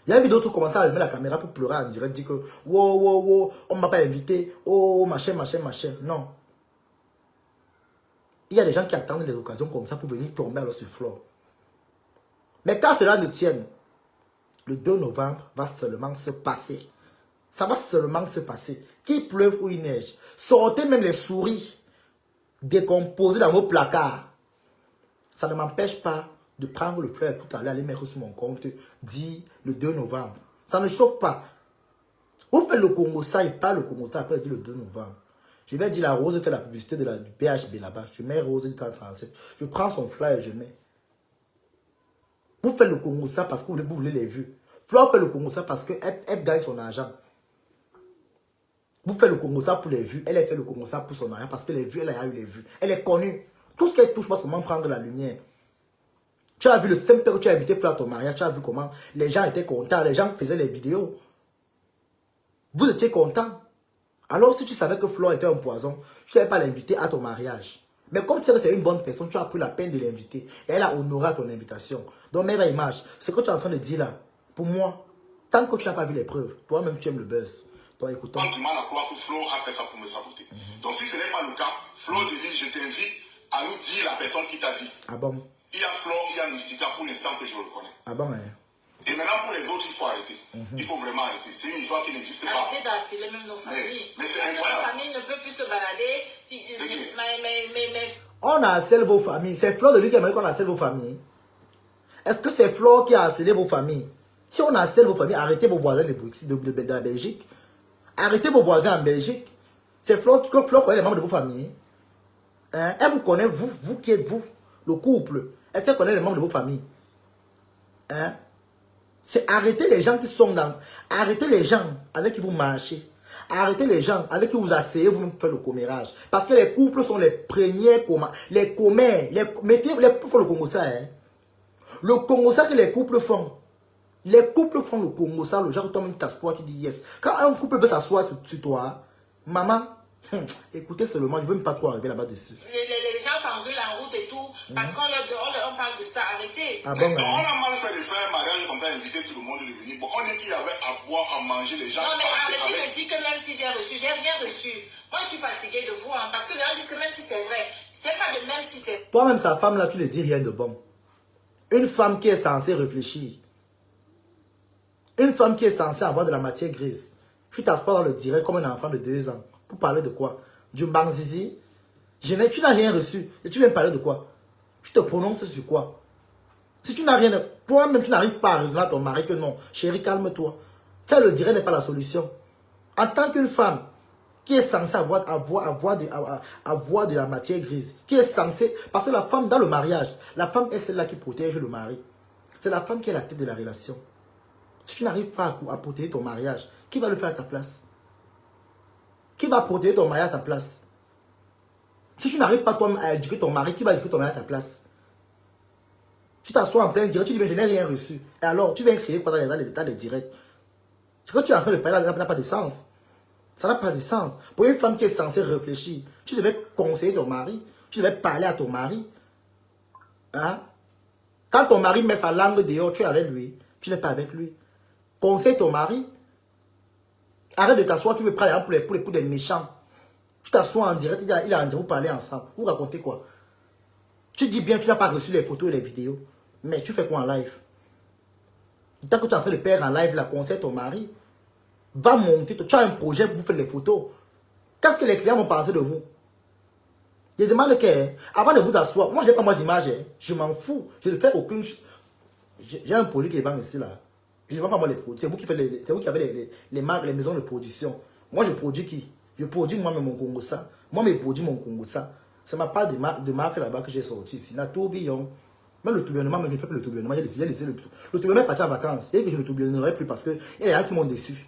Il y a une vidéo où tu commences à allumer la caméra pour pleurer en direct, dire que wow, wow, wow, on ne m'a pas invité, oh, machin, machin, machin. Non. Il y a des gens qui attendent les occasions comme ça pour venir tomber à leur Fleur. Mais quand cela ne tienne, le 2 novembre va seulement se passer. Ça va seulement se passer. Qu'il pleuve ou il neige. Sortez même les souris décomposées dans vos placards. Ça ne m'empêche pas de prendre le fleur pour aller mettre sur mon compte dit le 2 novembre. Ça ne chauffe pas. Vous faites le Congo ça et pas le Congo ça après dit le 2 novembre. Je vais dire la Rose fait la publicité du PHB là-bas. Je mets Rose du temps 37. Je prends son flyer et je mets. Vous faites le Congo ça parce que vous voulez les vues. Fleur fait le Congo ça parce qu'elle gagne son argent. Vous faites le Congo ça pour les vues. Elle a fait le Congo ça pour son argent parce que les vues, elle a eu les vues. Elle est connue. Tout ce qu'elle touche va seulement prendre la lumière. Tu as vu le simple que tu as invité Fleur à ton mariage. Tu as vu comment les gens étaient contents. Les gens faisaient les vidéos. Vous étiez contents. Alors si tu savais que Fleur était un poison, tu n'avais pas l'inviter à ton mariage. Mais comme tu sais que c'est une bonne personne, tu as pris la peine de l'inviter. Et elle a honoré ton invitation. Donc, même image, ce que tu es en train de dire là, pour moi, tant que tu n'as pas vu les preuves, toi-même tu aimes le buzz. Toi, écoutons. Quand tu m'as la croire que Flo a fait ça pour me saboter. Donc si ce n'est pas le cas, Flo Denis, je t'invite à nous dire la personne qui t'a dit. Ah bon? Il y a Flo, il y a Mystica pour l'instant que je reconnais. Ah bon, hein? Et maintenant pour les autres, il faut arrêter. Il faut vraiment arrêter. C'est une histoire qui n'existe pas. Arrêtez d'harceler même nos familles. Mais c'est Parce que incroyable. nos familles ne peuvent plus se balader. Mais On harcèle vos familles. C'est Flo de lui qui aimerait qu'on harcèle vos familles. Est-ce que c'est Flo qui a harcelé vos familles? Si on harcèle vos familles, arrêtez vos voisins de la Belgique. Arrêtez vos voisins en Belgique. C'est Flo connaît les membres de vos familles. Hein? Elle vous connaît, vous qui êtes vous, le couple. Est-ce qu'elle connaît les membres de vos familles? Hein? C'est arrêter les gens qui sont dans... Arrêtez les gens avec qui vous marchez. Arrêtez les gens avec qui vous asseyez, vous faites le commérage. Parce que les couples sont les premiers les commères. Mettez les couples font le Congo ça. Hein? Le Congo ça que les couples font. Les couples font le Congo ça. Le genre tombe une t'assoit, tu dis yes. Quand un couple veut s'asseoir sur toi, maman, écoutez seulement, je ne veux même pas trop arriver là-bas dessus. les gens s'engueulent en route et tout. Parce qu'on on parle de ça. Arrêtez. Ah bon, Donc, on a mal fait de faire un mariage comme ça, inviter tout le monde de venir. Bon, on est qui avait à boire, à manger, les gens. Non, mais partaient arrêtez avec. de dire que même si j'ai reçu, j'ai rien reçu. Moi, je suis fatiguée de vous. Hein, parce que les gens disent que même si c'est vrai, c'est pas de même si c'est... Toi-même, sa femme là, tu ne dis rien de bon. Une femme qui est censée réfléchir. Une femme qui est censée avoir de la matière grise. Tu t'assois dans le direct comme un enfant de 2 ans. Pour parler de quoi? Du bangzizi. Tu n'as rien reçu. Et tu viens parler de quoi? Tu te prononces sur quoi? Si tu n'as rien... Toi-même, tu n'arrives pas à raisonner à ton mari que non. Chérie, calme-toi. Faire le direct n'est pas la solution. En tant qu'une femme qui est censée avoir de la matière grise, qui est censée... Parce que la femme, dans le mariage, la femme est celle-là qui protège le mari. C'est la femme qui est la tête de la relation. Si tu n'arrives pas à protéger ton mariage, qui va le faire à ta place? Qui va protéger ton mariage à ta place? Si tu n'arrives pas toi à éduquer ton mari, qui va éduquer ton mari à ta place? Tu t'assois en plein direct, tu dis, mais je n'ai rien reçu. Et alors, tu viens créer quoi dans les directs? Ce que tu es en train de parler n'a pas de sens. Ça n'a pas de sens. Pour une femme qui est censée réfléchir, tu devais conseiller ton mari, tu devais parler à ton mari. Hein? Quand ton mari met sa langue dehors, tu es avec lui, tu n'es pas avec lui. Conseille ton mari. Arrête de t'asseoir, tu veux parler pour des méchants. Tu t'assois en direct, il est en direct, vous parlez ensemble. Vous racontez quoi? Tu dis bien que tu n'as pas reçu les photos et les vidéos. Mais tu fais quoi en live? Tant que tu es en train de perdre en live, la conseille ton mari. Va monter, tu as un projet pour faire les photos. Qu'est-ce que les clients vont penser de vous? Je demande que, avant de vous asseoir, moi je n'ai pas moi d'image, je m'en fous. Je ne fais aucune... J'ai un produit qui est vend ici là. Je ne vends pas moi les produits. C'est vous qui faites c'est vous qui avez les marques, les maisons de production. Moi je produis qui? Je produis moi-même mon Congo ça. Moi je produis mon Congo ça. C'est ma part de marque là-bas que j'ai sorti ici. La tourbillon. Même le tourbillonnement, même je ne fais plus le tourbillonnement. J'ai laissé le tourbillonnement est parti en vacances. Et que je ne tourbillonnerai plus parce qu'il y a des gens qui m'ont déçu.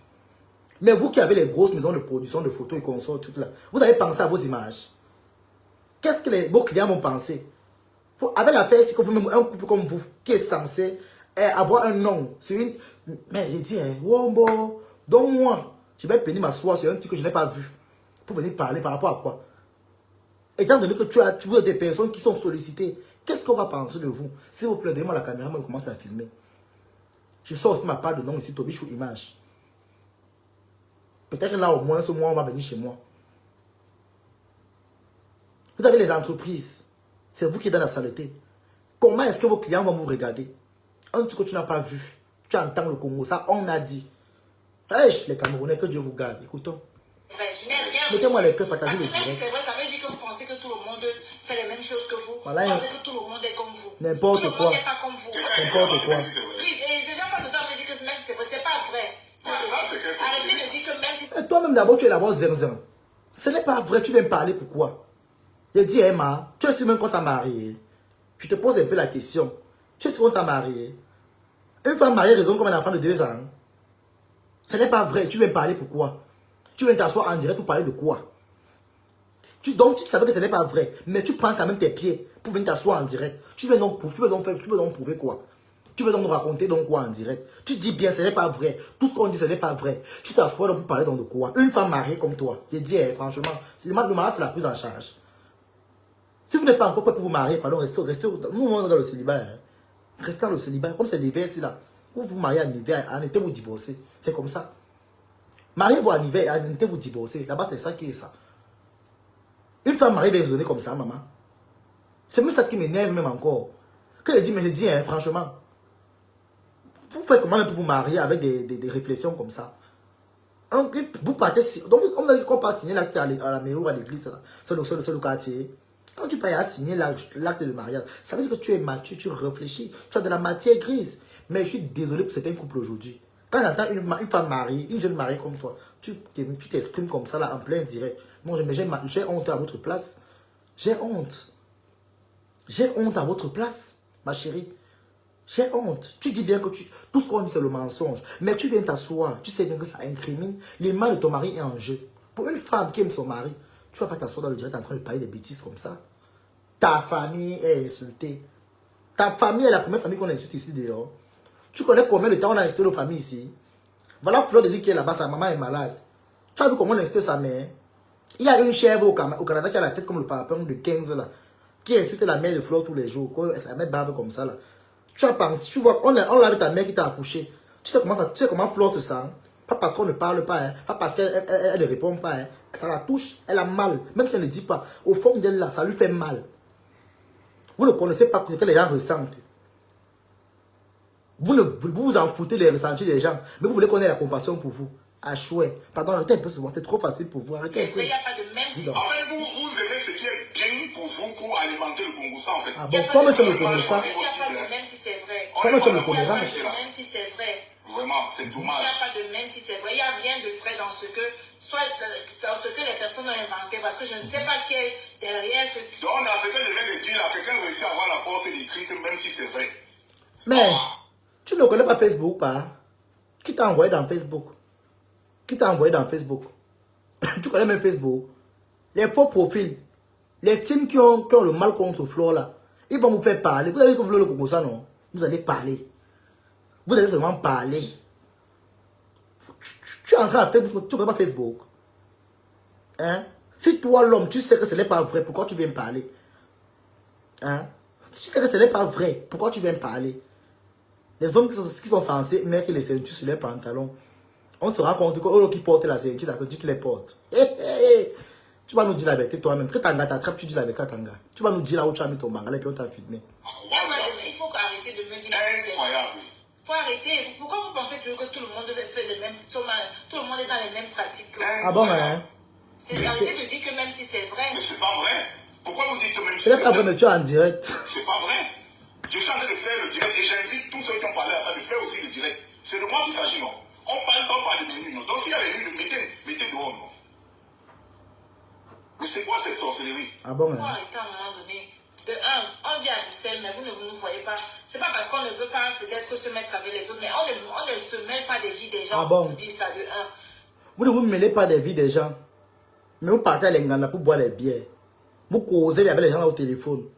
Mais vous qui avez les grosses maisons de production de photos et consorts, tout là, vous avez pensé à vos images. Qu'est-ce que vos clients vont penser? Avec l'affaire, c'est que vous-même, un couple comme vous, qui est censé avoir un nom sur une... Mais j'ai dit, Wombo, donc moi, je vais venir m'asseoir sur un truc que je n'ai pas vu. Pour venir parler par rapport à quoi? Étant donné que tu as des personnes qui sont sollicitées, qu'est-ce qu'on va penser de vous? S'il vous plaît, donnez-moi la caméra, moi je commence à filmer. Je sors aussi ma part de nom ici, Tobichou Image. Peut-être là au moins ce mois on va venir chez moi. Vous avez les entreprises. C'est vous qui êtes dans la saleté. Comment est-ce que vos clients vont vous regarder? Un truc que tu n'as pas vu. Tu entends le Congo, ça on a dit. Hey, les Camerounais, que Dieu vous garde. Écoutons. Je n'ai rien Mettez-moi reçu. les cœurs, partagez Parce le que même si direct. c'est vrai, ça veut dire que vous pensez que tout le monde fait les mêmes choses que vous. Voilà, Vous pensez que tout le monde est comme vous. N'importe Tout le quoi. monde n'est pas comme vous. N'importe quoi. Oui, et déjà, pas de temps, on me dit que même si c'est vrai, c'est pas vrai. Arrêtez de dire que même si... Et toi-même d'abord, tu es là-bas zinzin. Ce n'est pas vrai, tu viens me parler pourquoi? Je dis, Emma, tu es sûr même quand t'as marié? Je te pose un peu la question. Tu es sûr quand t'as marié? Une femme mariée raisonne comme un enfant de 2 ans. Ce n'est pas vrai, tu viens me parler pourquoi? Tu viens t'asseoir en direct pour parler de quoi? Donc tu savais que ce n'est pas vrai, mais tu prends quand même tes pieds pour venir t'asseoir en direct. Tu veux donc prouver quoi? Tu veux donc nous raconter donc quoi en direct? Tu dis bien, ce n'est pas vrai. Tout ce qu'on dit, ce n'est pas vrai. Tu t'assois donc pour parler donc de quoi? Une femme mariée comme toi. Je dis, franchement, le mariage, c'est la prise en charge. Si vous n'êtes pas encore prêt pour vous marier, pardon, restez nous, on est dans le célibat. Restez dans le célibat. Comme c'est l'hiver ici là. Vous vous mariez en hiver, en été, vous divorcez. C'est comme ça. Mariez-vous à l'anniversaire, vous divorcez. Là-bas, c'est ça qui est ça. Une femme mariée va raisonner comme ça, maman. C'est même ça qui m'énerve même encore. Quand elle dit, mais je dis, hein, franchement, vous faites comment même pour vous marier avec des réflexions comme ça? Vous partez, donc on a dit qu'on passe signer l'acte à la mairie ou à l'église, c'est le quartier. Quand tu payes à signer l'acte de mariage, ça veut dire que tu es mature, tu réfléchis, tu as de la matière grise. Mais je suis désolé pour certains couples aujourd'hui. Quand j'entends une femme mariée, une jeune mariée comme toi, tu t'exprimes comme ça là en plein direct. Moi, j'ai honte à votre place. J'ai honte. J'ai honte à votre place, ma chérie. J'ai honte. Tu dis bien que tout ce qu'on dit c'est le mensonge. Mais tu viens t'asseoir. Tu sais bien que ça incrimine. L'image de ton mari est en jeu. Pour une femme qui aime son mari, tu ne vas pas t'asseoir dans le direct en train de parler des bêtises comme ça. Ta famille est insultée. Ta famille est la première famille qu'on insulte ici dehors. Tu connais combien de temps on a insulté nos familles ici? Voilà Fleur de Lys qui est là-bas, sa maman est malade. Tu as vu comment on a insulté sa mère? Il y a une chèvre au Canada qui a la tête comme le parapluie de 15 là. Qui insulte la mère de Fleur tous les jours. La mère barbe comme ça là. Tu as pensé, tu vois, on l'a vu ta mère qui t'a accouché. Tu sais comment Fleur se sent? Pas parce qu'on ne parle pas, hein, pas parce qu'elle ne répond pas. Hein. Ça la touche, elle a mal. Même si elle ne dit pas. Au fond d'elle là, ça lui fait mal. Vous ne connaissez pas ce que les gens ressentent. Vous vous en foutez des ressentis des gens. Mais vous voulez qu'on ait la compassion pour vous. Ah chouette. Pardon, arrêtez un peu souvent. C'est trop facile pour vous. Arrêtez un peu. Il n'y a pas de même si. En fait, vous aimez ce qui est bien pour vous pour alimenter le Congo, ça en fait. Ah bon, comment tu me connais ça? Il n'y a pas de même si c'est vrai. Comment tu me connais ça? Même si c'est vrai. Vraiment, c'est dommage. Il n'y a pas de même si c'est vrai. Il n'y a rien de vrai dans ce que, dans ce que les personnes ont inventé. Parce que je ne sais pas qui est derrière ce. Donc, dans ce que je viens de dire là, quelqu'un réussit à avoir la force d'écrire que même si c'est vrai. Mais, tu ne connais pas Facebook, pas? Qui t'a envoyé dans Facebook? Qui t'a envoyé dans Facebook? Tu connais même Facebook? Les faux profils, les teams qui ont le mal contre Flore là, ils vont vous faire parler. Vous avez vu que vous voulez le Congo ça, non? Vous allez parler. Vous allez seulement parler. Tu es en train de faire, tu ne connais pas Facebook. Hein? Si toi, l'homme, tu sais que ce n'est pas vrai, pourquoi tu viens parler? Hein? Si tu sais que ce n'est pas vrai, pourquoi tu viens parler? Les hommes qui sont censés mettre les ceintures sur les pantalons, on se rend compte que eux qui portent la ceinture, tu dis qu'ils les portent. Tu vas nous dire la vérité toi-même. Que Tanga t'attrape, tu dis la vérité à Tanga. Tu vas nous dire là où tu as mis ton manga et puis on t'a filmé. Il faut arrêter de me dire que c'est incroyable. Il faut arrêter. Pourquoi vous pensez toujours que tout le monde fait les mêmes, tout le monde est dans les mêmes pratiques que vous? Ah bon, hein? C'est arrêter de dire que même si c'est vrai. Mais c'est pas vrai. Pourquoi vous dites que même si Ce n'est pas vrai, mais tu es en direct. C'est pas vrai. Je suis en train de faire le direct et j'invite tous ceux qui ont parlé à ça de faire aussi le direct. C'est de moi qu'il s'agit, non? On parle sans parler de menus, non? Donc s'il y a les menus, mettez dehors, non? Mais c'est quoi cette sorcellerie? Ah bon, Il faut hein? arrêter à un moment donné. De un, on vit à Bruxelles, mais vous ne nous voyez pas. C'est pas parce qu'on ne veut pas peut-être se mettre avec les autres, mais on ne se mêle pas des vies des gens. Ah bon? Pour dire ça de un. Vous ne vous mêlez pas des vies des gens. Mais vous partez à l'Engana pour boire les bières. Vous causez avec les gens au téléphone.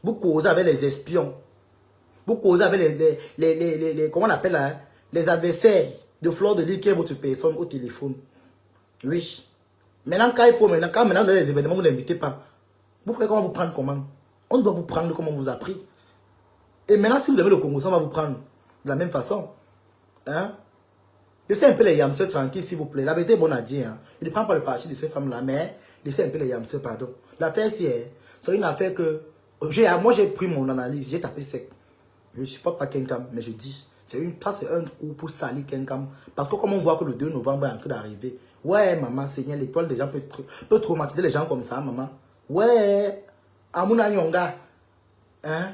Vous causez avec les espions. Vous causez avec les comment on appelle là, les adversaires de Fleur de Lys qui est votre personne au téléphone. Oui. Maintenant, quand il faut, quand maintenant vous avez les événements, vous n'invitez pas. Vous prenez comment vous prendre comment? On doit vous prendre comme on vous a pris. Et maintenant, si vous avez le Congo, ça va vous prendre de la même façon. Hein? Laissez un peu les yamseux tranquilles, s'il vous plaît. La vérité est bonne à dire. Hein. Il ne prend pas le parti de ces femmes-là, mais laissez un peu les yamseux, pardon. L'affaire, c'est une affaire que... Moi, j'ai pris mon analyse, j'ai tapé sec. Je ne supporte pas Kenkam, mais je dis, c'est un coup pour salir Kenkam. Parce que comme on voit que le 2 novembre est en train d'arriver, ouais, maman, Seigneur, l'étoile des gens peut traumatiser les gens comme ça, maman. Ouais, Amouna Nyonga. Hein?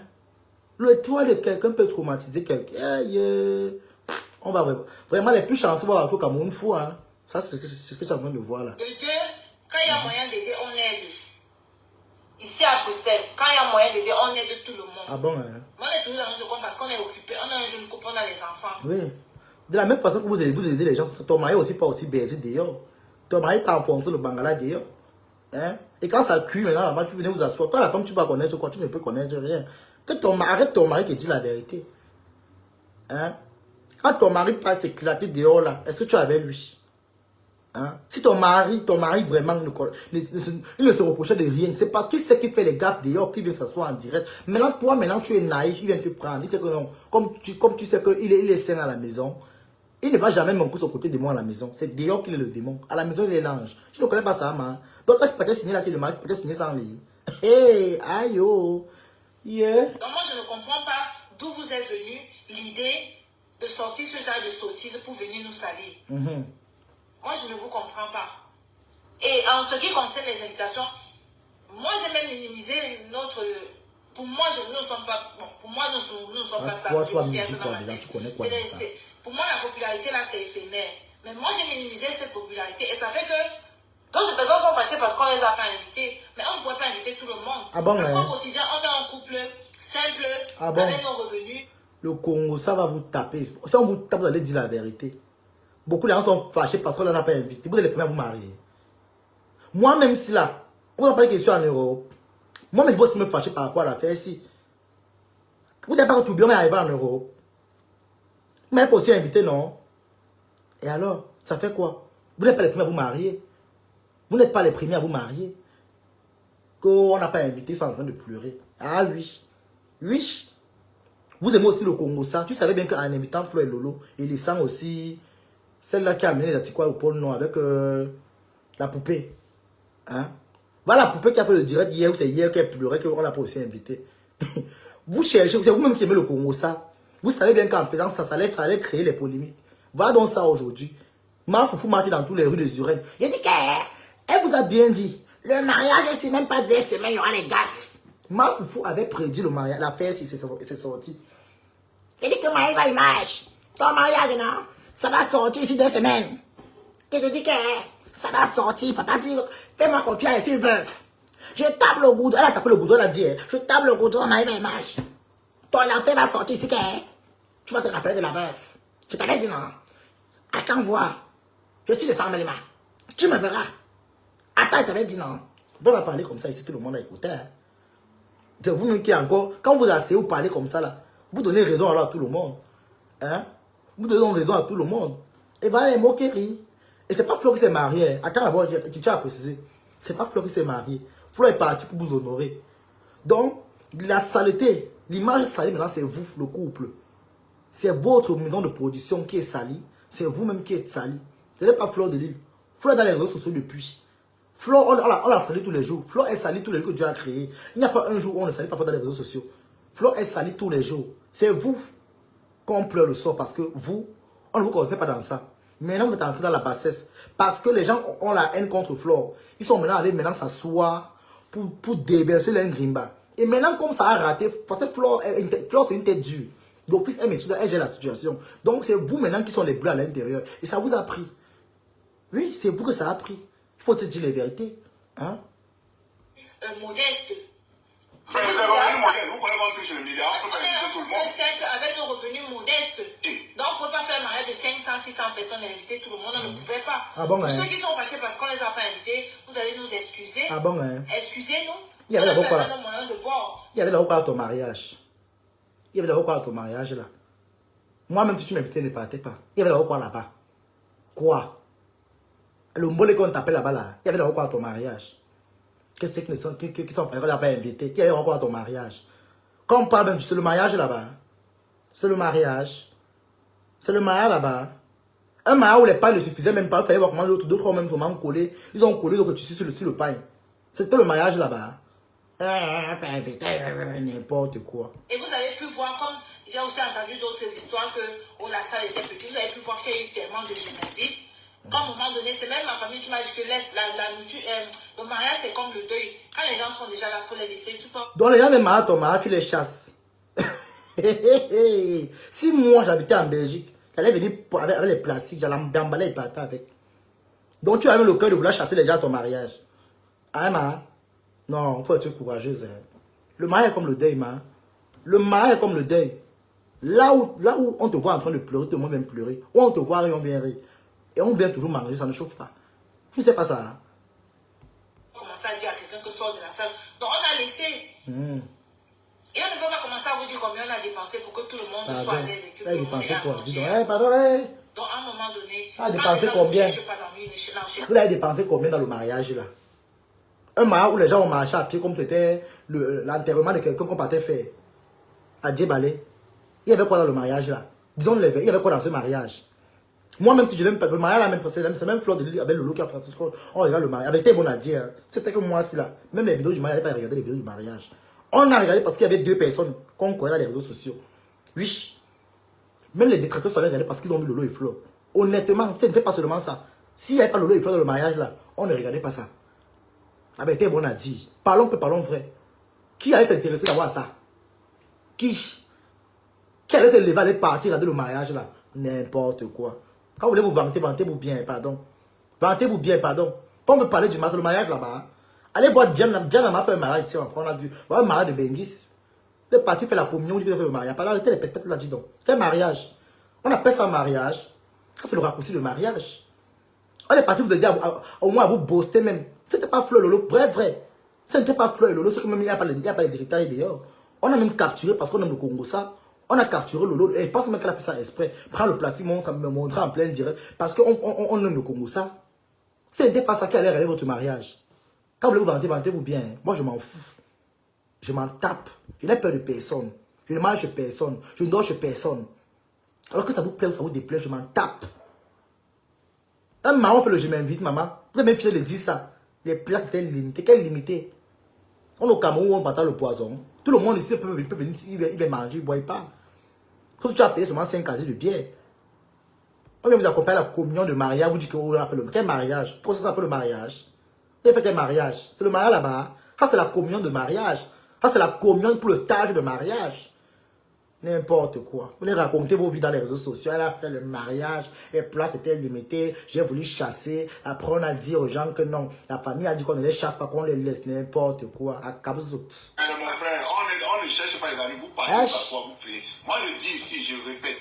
L'étoile de quelqu'un peut traumatiser quelqu'un. On va vraiment les plus chanceux voir un comme une fois. Hein. Ça, c'est ce que tu es en train de voir là. De deux, quand il y a moyen d'aider, on aide. Ici à Bruxelles, quand il y a moyen d'aider, on aide tout le monde. Ah bon, hein? On est toujours dans notre coin parce qu'on est occupé. On a un jeune couple, on a les enfants. Oui. De la même façon que vous aidez les gens, ton mari aussi pas aussi baisé d'ailleurs. Ton mari pas enfoncé le bangala d'ailleurs. Hein? Et quand ça cuit maintenant, là-bas, tu venez vous asseoir. Toi, la femme, tu vas connaître quoi? Tu ne peux connaître rien. Arrête ton mari qui dit la vérité. Hein? Quand ton mari passe éclater dehors là, est-ce que tu es avec lui? Hein? Si ton mari vraiment il ne se reprochait de rien, c'est parce qu'il sait qu'il fait les gaffes dehors, qu'il vient s'asseoir en direct. Maintenant, toi, tu es naïf, il vient te prendre. Il sait que non, comme tu sais qu'il est sain à la maison, Il ne va jamais manquer son côté démon à la maison. C'est dehors qu'il est le démon. À la maison, il est l'ange. Tu ne connais pas ça, man. Donc, quand tu peux signer là, tu le mari peut signer sans lui. Hey, aïe, oh. Yeah. Donc moi, je ne comprends pas d'où vous est venue l'idée de sortir ce genre de sottise pour venir nous salir. Moi, je ne vous comprends pas. Et en ce qui concerne les invitations, moi, j'ai même minimisé notre... Pour moi, nous ne sommes pas... Bon, pour moi, nous ne sommes pas stables. Pour moi, la popularité, là, c'est éphémère. Mais moi, j'ai minimisé cette popularité. Et ça fait que d'autres personnes sont fâchées parce qu'on ne les a pas invités. Mais on ne pourrait pas inviter tout le monde. Ah bon, parce qu'au quotidien, on est un couple simple, avec nos revenus. Le Congo, ça va vous taper. Si on vous tape, vous allez dire la vérité. Beaucoup de gens sont fâchés parce qu'on ne les a pas invités. Vous êtes les premiers à vous marier. Moi-même, si là, on va parler que je suis en Europe. Moi-même, je vais me fâcher par rapport à l'affaire ici. Vous n'avez pas que tout bien arrivé en Europe. Vous m'avez pas aussi invité, non? Et alors, ça fait quoi? Vous n'êtes pas les premiers à vous marier. Vous n'êtes pas les premiers à vous marier. Qu'on n'a pas invité, ils sont en train de pleurer. Ah oui. Oui. Vous aimez aussi le Congo, ça. Tu savais bien qu'en invitant Flo et Lolo, il les sent aussi celle-là qui a amené les Atikwa au pôle Nord avec la poupée. Hein? Voilà la poupée qui a fait le direct hier, ou c'est hier qu'elle pleurait, qu'on n'a pas aussi invité. Vous cherchez, c'est vous-même qui aimez le Congo, ça. Vous savez bien qu'en faisant ça, ça allait créer les polémiques. Voilà donc ça aujourd'hui. Ma foufou marche dans toutes les rues de Suresnes. Il dit qu'elle vous a bien dit. Le mariage, c'est même pas 2 semaines, il y aura les gaffes. Ma foufou avait prédit le mariage, l'affaire si c'est sorti. Il dit que Maï va y marche. Ton mariage, non? Ça va sortir ici 2 semaines. Et je dis que ça va sortir. Papa dit, fais-moi confiance, je suis veuf. Je tape le goudron. Elle a tapé le goudron, elle a dit, je tape le goudron, Maï va y marche. Ton affaire va sortir ici que tu vas te rappeler de la veuve. Je t'avais dit non. Attends voir. Je suis le Samelima. Tu me verras. Attends, je t'avais dit non. On va parler comme ça ici, tout le monde a écouté. Hein. C'est vous-même qui encore, quand vous asseyez, vous parlez comme ça là, vous donnez raison alors à tout le monde. Hein? Vous donnez raison à tout le monde. Et voilà les moqueries. Et c'est pas Flo qui s'est marié. Attends d'abord, tu as précisé. C'est pas Flo qui s'est marié. Flo est parti pour vous honorer. Donc, la saleté, l'image salie maintenant, c'est vous, le couple. C'est votre maison de production qui est salie. C'est vous-même qui êtes sali. Ce n'est pas Flo de l'île. Flo est dans les réseaux sociaux depuis. Flo, on l'a sali tous les jours. Flo est sali tous les jours que Dieu a créé. Il n'y a pas un jour où on ne salit pas dans les réseaux sociaux. Flo est sali tous les jours. C'est vous qu'on pleure le sort parce que vous, on ne vous connaissait pas dans ça. Maintenant, vous êtes entré dans la bassesse. Parce que les gens ont la haine contre Flo. Ils sont maintenant allés s'asseoir pour déverser leur grimba. Et maintenant, comme ça a raté, parce que Flo, c'est une tête dure. L'office est métier, elle gère la situation. Donc, c'est vous maintenant qui sont les bleus à l'intérieur. Et ça vous a pris. Oui, c'est vous que ça a pris. Il faut te dire les vérités. Hein? Modeste. Mais les revenus modestes, vous pouvez voir que chez les médias, on peut pas inviter tout le monde. Simple, avec nos revenus modestes. Donc, on ne peut pas faire un mariage de 500, 600 personnes et inviter tout le monde, on ne pouvait pas. Ah bon, pour ceux qui sont fâchés parce qu'on ne les a pas invités, vous allez nous excuser. Ah bon, hein? Excusez-nous. Il y avait d'abord quoi? Il y avait d'abord quoi à ton mariage? Il y avait d'abord quoi à ton mariage là? Moi, même si tu m'invitais, ne partez pas. Il y avait d'abord quoi là-bas? Quoi? Le mbolé qu'on t'appelle là-bas là, il y avait d'abord quoi à ton mariage? Qu'est-ce que sont frères là pas invité? Il y avait d'abord quoi à ton mariage? Quand on parle même, c'est le mariage là-bas. C'est le mariage. C'est le mariage là-bas. Un mariage où les pains ne suffisaient même pas. Il fallait voir comment l'autre, d'autres ont même comment coller. Ils ont collé donc tu suis sur le pain. C'était le mariage là-bas. N'importe quoi. Et vous avez pu voir, comme j'ai aussi entendu d'autres histoires que la salle était petite, vous avez pu voir qu'il y a eu tellement de jumelles vides. Qu'à un moment donné, c'est même ma famille qui m'a dit que le mariage c'est comme le deuil. Quand les gens sont déjà là, il faut les laisser. Donc les gens même mariés ton mariage, tu les chasses. Si moi j'habitais en Belgique, j'allais venir avec les plastiques, j'allais m'emballer et partir avec. Donc tu as même le cœur de vouloir chasser les gens à ton mariage. Ah, ma? Non, il faut être courageuse. Hein. Le mariage est comme le deuil, ma. Le mariage est comme le deuil. Là où on te voit en train de pleurer, tout le monde vient pleurer. Où on te voit et on vient rire. Et on vient toujours manger, ça ne chauffe pas. Je ne sais pas ça. Hein. On commence à dire à quelqu'un que sort de la salle. Donc on a laissé. Et on ne peut pas commencer à vous dire combien on a dépensé pour que tout le monde soit à l'aise et que tout le monde dépensé quoi? Dis donc, pardon, donc à un moment donné, a dépensé combien? Vous avez dépensé combien dans le mariage là? Un mariage où les gens ont marché à pied comme c'était l'enterrement de quelqu'un qu'on partait faire. À Djebalé. Il y avait quoi dans le mariage là? Disons, il y avait quoi dans ce mariage? Moi-même, si je l'aime pas, le mariage, la même personne, c'est même Fleur de Lille avec Lolo qui a fait on regarde le mariage. Avec tes bon à dire, c'était que moi, si là, même les vidéos du mariage, j'allais pas regarder les vidéos du mariage. On a regardé parce qu'il y avait 2 personnes qu'on connaît dans les réseaux sociaux. Oui. Même les détracteurs sont allés regarder parce qu'ils ont vu Lolo et Fleur. Honnêtement, ce n'était pas seulement ça. S'il n'y avait pas Lolo et Fleur dans le mariage là, on ne regardait pas ça. Avec tes bon à dire. Parlons peu, parlons vrai. Qui allait t'intéresser d'avoir ça? Qui allait se lever, aller partir, regarder le mariage là? N'importe quoi. Quand vous voulez vous vanter, vantez-vous bien, pardon. Vantez-vous bien, pardon. Quand on veut parler du mariage là-bas, allez voir Diana m'a fait un mariage ici, on a vu. Voilà le mariage de Bengis. Il est parti faire la communion, il fait le mariage. Pas là, arrêtez les pètes là, dis donc. C'est un mariage. On appelle ça mariage. Ça, c'est le raccourci de mariage. On est parti vous aider au moins à vous booster même. C'était pas Fleur Lolo, vrai. Ce n'était pas Fleur Lolo, c'est que même il n'y a pas les directeurs dehors. On a même capturé parce qu'on aime le Congo ça. On a capturé Lolo, et pas seulement qu'elle a fait ça exprès. Prends le plastique, me montrer en plein direct. Parce qu'on aime le Congo ça. Ce n'était pas ça qui allait régler votre mariage. Quand vous voulez vous vantez-vous bien. Moi, je m'en fous. Je m'en tape. Je n'ai peur de personne. Je ne mange chez personne. Je ne dors chez personne. Alors que ça vous plaît ou ça vous déplaît, je m'en tape. Un maman fait le je m'invite, maman. Vous avez même fiché de dire ça. Les places étaient limitées. Quelles limitées? On est au Cameroun où on bataille le poison. Tout le monde ici peut venir, il va manger, il ne boit pas. Quand tu as payé seulement 5 casiers de bière. On vient vous accompagner à la communion de mariage. Vous dites que vous appelez quel mariage? Pourquoi ça s'appelle le mariage? Vous avez fait quel mariage? C'est le mariage là-bas. Ça, c'est la communion de mariage. Ça, c'est la communion pour le stage de mariage. N'importe quoi. Vous les racontez vos vies dans les réseaux sociaux. Elle a fait le mariage. Les places étaient limitées. J'ai voulu chasser. Après, on a dit aux gens que non. La famille a dit qu'on ne les chasse pas, qu'on les laisse. N'importe quoi. À Kabzout. Mon frère, on ne cherche pas les amis. Vous parlez parfois, vous payez. Moi, je dis ici, je répète.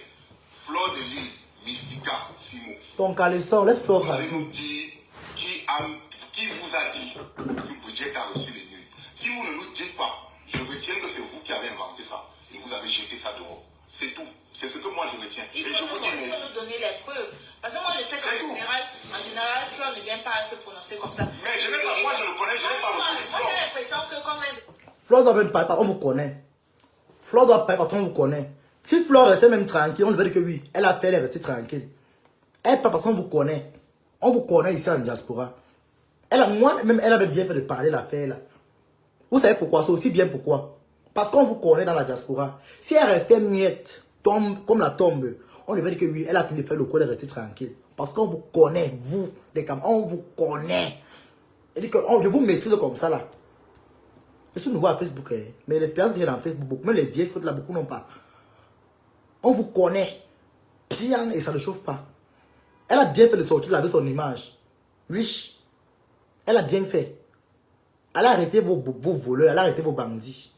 Fleur de Lille, Mystica, Simo. Ton caleçon, les fleurs. Vous allez nous dire qui vous a dit que Bridget a reçu les nuits. Si vous ne nous dites pas, je retiens que c'est vous qui avez inventé ça. Et vous avez jeté ça dehors. C'est tout. C'est ce que moi je retiens. Il faut nous donner les preuves. Parce que moi je sais qu'en général, Fleur ne vient pas à se prononcer comme ça. Mais je n'ai pas, moi je le connais, je n'ai pas le Moi j'ai l'impression que comme les... Fleur doit même pas, on vous connaît. Fleur doit pas, parce qu'on vous connaît. Si Fleur restait même tranquille, on devait dire que oui, elle a fait, elle est restée tranquille. Elle pas parce qu'on vous connaît. On vous connaît ici en diaspora. Moi-même, elle avait bien fait de parler l'affaire là. Vous savez pourquoi? C'est aussi bien pourquoi. Parce qu'on vous connaît dans la diaspora. Si elle restait miette, comme la tombe, on devait dire que oui, elle a fini de faire le coup, elle est restée tranquille. Parce qu'on vous connaît, vous, les camarades, on vous connaît. Et dit que je vous maîtrise comme ça là. Je suis nouveau à Facebook, mais l'expérience que j'ai dans Facebook, même les vieilles choses là, beaucoup n'ont pas. On vous connaît bien et ça ne chauffe pas. Elle a bien fait de sortir là de son image. Oui, elle a bien fait. Elle a arrêté vos voleurs, elle a arrêté vos bandits.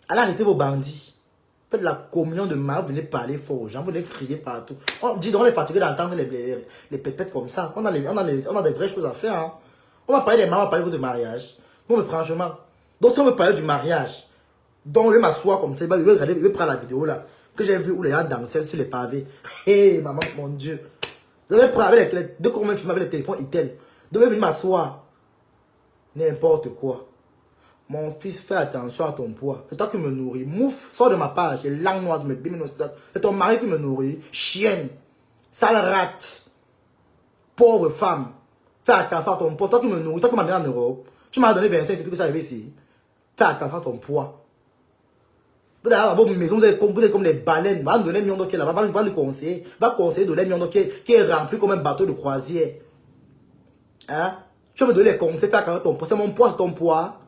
Elle a arrêté vos bandits. Faites la communion de mariage, vous venez parler fort aux gens, vous venez crier partout. On dit donc on est fatigué d'entendre les pépettes comme ça. On a des vraies choses à faire. Hein. On va parler des mamans, on va parler de mariage. Non mais franchement, donc si on veut parler du mariage, donc je vais m'asseoir comme ça, je vais prendre la vidéo là, que j'ai vu où les gens dansaient sur les pavés. Hé maman, mon Dieu. Je vais prendre avec dès qu'on me filme avec le téléphone Itel, je vais venir m'asseoir. N'importe quoi. Mon fils, fais attention à ton poids. C'est toi qui me nourris. Mouf, sors de ma page. J'ai langue noire de me biminer. C'est ton mari qui me nourrit. Chienne. Sale rate. Pauvre femme. Fais attention à ton poids. Toi qui me nourris. Toi qui m'as mis en Europe. Tu m'as donné 25 depuis que ça arrive ici. Fais attention à ton poids. Vous allez à votre maison, vous êtes comme des baleines. Va donner un million de là-bas. Va le conseiller. Va conseiller de un million qui est rempli comme un bateau de croisière. Hein? Tu vas me donner les conseils. Fais attention à ton poids. C'est mon poids, c'est ton poids.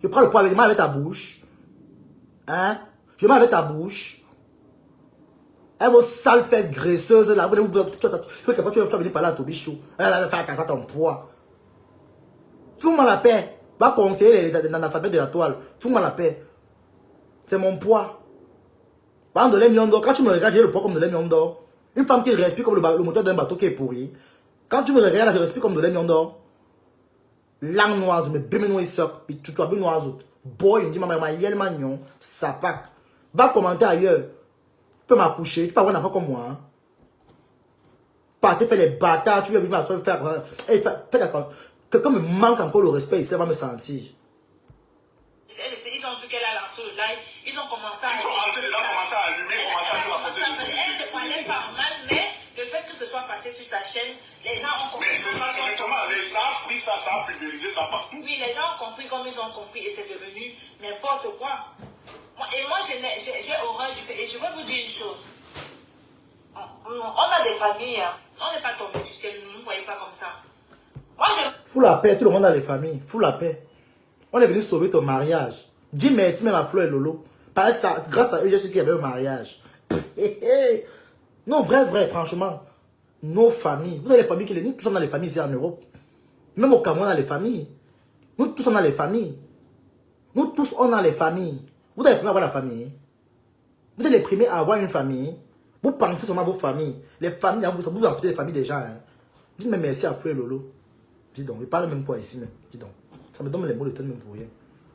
Je prends le poids avec ta bouche. Hein? Je mets avec ta bouche. Et vos sales fesses graisseuses là. Tu vas venir parler à ton bichou. Elle va faire attention à ton poids. Fous-moi la paix. Va conseiller l'alphabet de la toile. Fous-moi la paix. C'est mon poids. Va de lait million d'or. Quand tu me regardes, j'ai le poids comme de lait million d'or. Une femme qui respire comme le moteur d'un bateau qui est pourri. Quand tu me regardes, je respire comme de lait million d'or. Langue noire, je me bimine noir soc, puis tu dois bien noir autres. Boy, il dit maman, yel magnon, sapac. Va commenter ailleurs. Tu peux m'accoucher, tu peux avoir un enfant comme moi. Hein. Partez faire les bâtards, tu veux venir faire. Fais d'accord. Quelqu'un me manque encore le respect, il va me sentir. Ils ont vu qu'elle a lancé le live, ils ont commencé à... Ils sont rentrés dedans, commencé à allumer, commencé à nous raconter Elle ne parlait pas mal, mais le fait que ce soit passé sur sa chaîne, les gens ont compris. Mais c'est ça, directement, ça a pris ça, ça a pulvérisé ça partout. Oui, les gens ont compris comme ils ont compris et c'est devenu n'importe quoi. Et moi, j'ai horreur du fait. Et je vais vous dire une chose. On a des familles, hein. On n'est pas tombé du ciel, ne nous voyez pas comme ça. Moi, Fous la paix, tout le monde a les familles. Fous la paix. On est venu sauver ton mariage. Dis merci même à Flo et Lolo. Parce que ça, grâce à eux, j'ai su qu'il y avait un mariage. Non, vrai, franchement. Nos familles. Vous avez les familles qui les... Nous tous on a les familles ici en Europe. Même au Cameroun, on a les familles. Nous tous on a les familles. Nous tous on a les familles. Vous avez les premiers à avoir la famille. Vous êtes les premiers à avoir une famille. Vous pensez seulement à vos familles. Les familles, vous empêchez les familles des gens. Hein. Dites même merci à Flo et Lolo. Dis donc, ils parlent même pas ici. Même. Dis donc. Ça me donne les mots de tel même pour rien.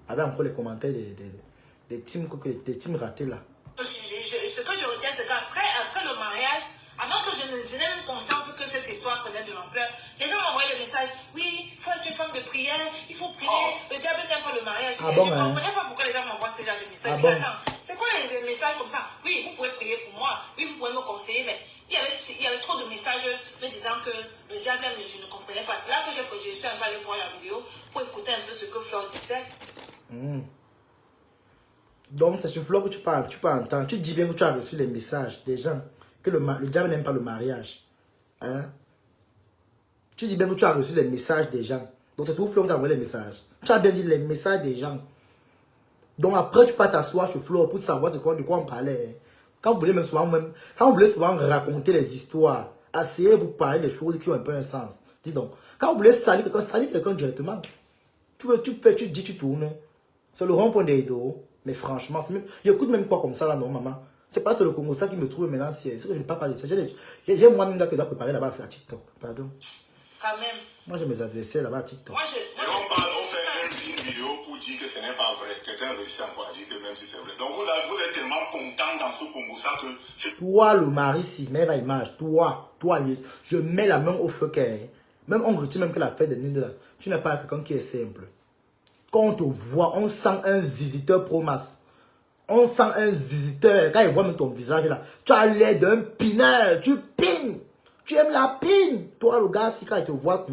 Avec encore les commentaires des teams ratés là. Ce que je retiens, c'est qu'après le mariage, alors que je n'ai même conscience que cette histoire prenait de l'ampleur, les gens m'envoient le message, oui, il faut être une femme de prière, il faut prier, le diable n'aime pas le mariage. Ah Je bon, ne hein? comprenais pas pourquoi les gens m'envoient ce genre de messages. Ah bon? Attends, c'est quoi les messages comme ça? Oui, vous pouvez prier pour moi, oui, vous pouvez me conseiller, mais il y avait trop de messages me disant que le diable aime, je ne comprenais pas. C'est là que je suis un peu allé voir la vidéo pour écouter un peu ce que Flore disait. Donc, c'est sur Flore que tu peux entendre. Tu dis bien que tu as reçu les messages des gens, que le diable n'aime pas le mariage. Hein? Tu dis bien que tu as reçu les messages des gens. Donc, c'est tout Flore qui t'a envoyé les messages. Tu as bien dit les messages des gens. Donc, après, tu peux t'asseoir sur Flore pour savoir de quoi on parlait. Quand vous voulez quand vous voulez souvent raconter les histoires, essayez de vous parler des choses qui ont un peu un sens. Dis donc, quand vous voulez salir quelqu'un directement, tu dis, tu tournes. C'est le rond-point des dos. Mais franchement, j'écoute même pas comme ça là, non, maman. C'est pas sur le Congo ça qui me trouve maintenant. C'est que je ne vais pas parler de ça. J'ai moi-même qui dois préparer là-bas à faire TikTok. Pardon. Quand même. Moi, j'ai mes adversaires là-bas à TikTok. On fait une vidéo pour dire que ce n'est pas vrai. Quelqu'un réussit encore à dire que même si c'est vrai. Donc vous êtes tellement content dans ce Congo ça que... Toi, le mari, si, mets ma image. Toi, je mets la main au feu. Même on retient même que la fête des nuits de là. Tu n'es pas quelqu'un qui est simple. Quand on te voit, on sent un ziziteur pro-masse. On sent un ziziteur. Quand il voit même ton visage là, tu as l'air d'un pineur. Tu pines. Tu aimes la pine. Toi, le gars, si quand il te voit,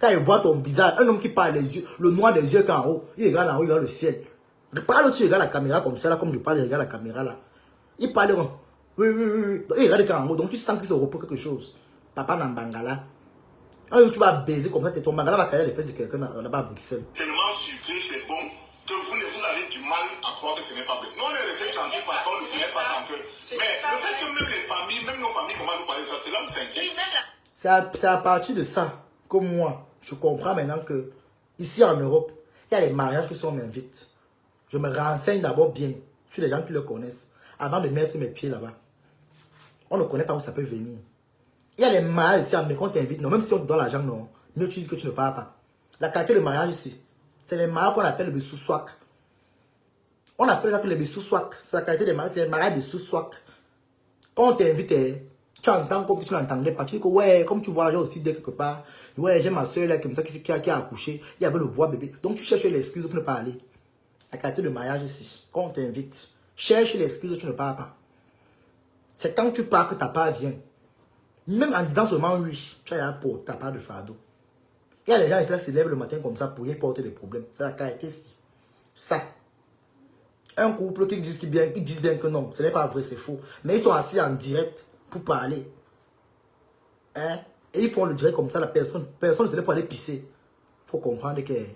quand il voit ton visage, un homme qui parle les yeux, le noir des yeux qu'en haut, il regarde en haut, il regarde le ciel. Parle, tu regardes la caméra comme ça, là, comme je parle, il regarde la caméra là. Il parle comme, oui. Il regarde qu'en haut, donc tu sens qu'il se repose quelque chose. Papa dans Bangala. Un jour, tu vas baiser comme ça, ton Bangala va caler les fesses de quelqu'un là-bas à Bruxelles. Tellement surpris, c'est bon, que vous avez du mal à croire que ce n'est pas vrai. Nous, on est restés tranquilles parce qu'on ne connaît pas sans que. Mais le fait que même les familles, même nos familles, comment nous parler de ça, c'est là où c'est inquiète. C'est à partir de ça que moi, je comprends maintenant que ici en Europe, il y a les mariages qui sont m'invitent. Je me renseigne d'abord bien sur les gens qui le connaissent avant de mettre mes pieds là-bas. On ne connaît pas où ça peut venir. Il y a les mariages ici, mais quand on t'invite, non, même si on te donne l'argent, non, mieux tu dis que tu ne parles pas. La qualité de mariage ici, c'est les mariages qu'on appelle le sous-swak. On appelle ça que les besous-swak. C'est la qualité des mariages, les mariages besous-swak. Quand on t'invite, tu entends comme tu n'entendais pas. Tu dis que ouais, comme tu vois, j'ai aussi dit quelque part. Ouais, j'ai ma soeur là comme ça qui a accouché. Il y avait le voix bébé. Donc tu cherches l'excuse pour ne pas aller. La qualité de mariage ici, quand on t'invite, cherche l'excuse, tu ne parles pas. C'est quand tu pars que ta part vient. Même en disant seulement oui, tu as pour ta part de fardeau. Il y a les gens ici qui se lèvent le matin comme ça pour y porter des problèmes. C'est la qualité ici. Ça. Un couple qui disent bien que non, ce n'est pas vrai, c'est faux. Mais ils sont assis en direct pour parler. Hein? Et ils font le direct comme ça, la personne ne se lève pour aller pisser. Il faut comprendre qu'il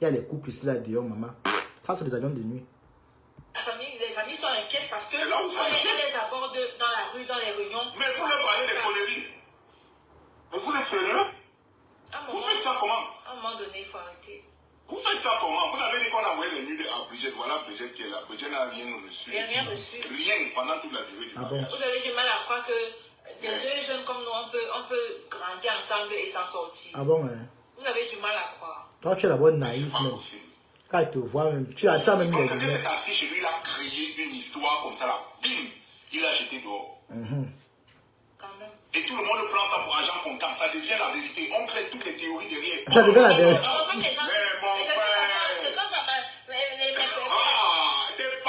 y a les couples ici là dehors, maman. Ça, c'est des avions de nuit. Les familles sont inquiètes parce que C'est là où ça on les aborde dans la rue, dans les réunions. Mais vous leur parlez des conneries. Mais vous êtes sérieux? Vous faites ça comment? À un moment donné, il faut arrêter. Vous faites ça comment? Vous avez dit qu'on a envoyé les nudes à Brigitte. Voilà Brigitte qui est là. Brigitte n'a rien reçu. Rien reçu. Rien pendant toute la durée du mariage. Vous avez du mal à croire que les deux jeunes comme nous, on peut grandir ensemble et s'en sortir. Ah bon, hein? Vous avez du mal à croire. Toi, tu es la bonne naïve, même. Quand il te voit, même, tu as même Quand les quelqu'un lunettes. s'est assis chez lui, il a créé une histoire comme ça, là. Bim! Il a jeté dehors. Quand même. Et tout le monde prend ça pour argent comptant. Ça devient la vérité. On crée toutes les théories derrière. Ça devient la vérité. Comme les gens. Mais mon frère! C'est comme les mecs. Ah!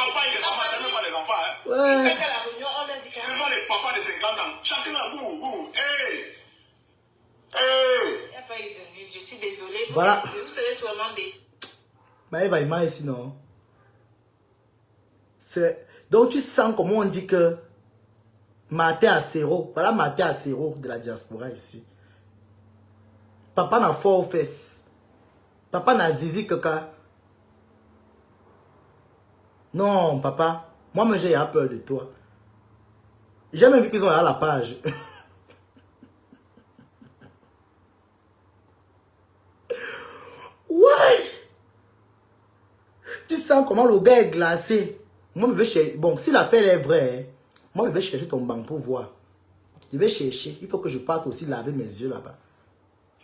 papas et les mamans, c'est même pas les enfants. Hein. Ouais. Quand à la réunion, on leur dit que... Ce sont les papas de 50 ans. Chacun a bouh. Hey. Il n'y a pas eu de nuit, je suis désolée. Voilà. Vous serez sûrement déçus. Mais il va y avoir ici, non? Donc tu sens comment on dit que maté à zéro. Voilà maté à zéro de la diaspora ici. Papa n'a fort aux fesses. Papa n'a zizi kaka. Non, papa. Moi-même, j'ai peur de toi. J'ai même vu qu'ils ont à la page. Ouais. Tu sens comment le gars est glacé. Moi, je vais chercher. Bon, si l'affaire est vraie, moi, je vais chercher ton banc pour voir. Je vais chercher. Il faut que je parte aussi laver mes yeux là-bas.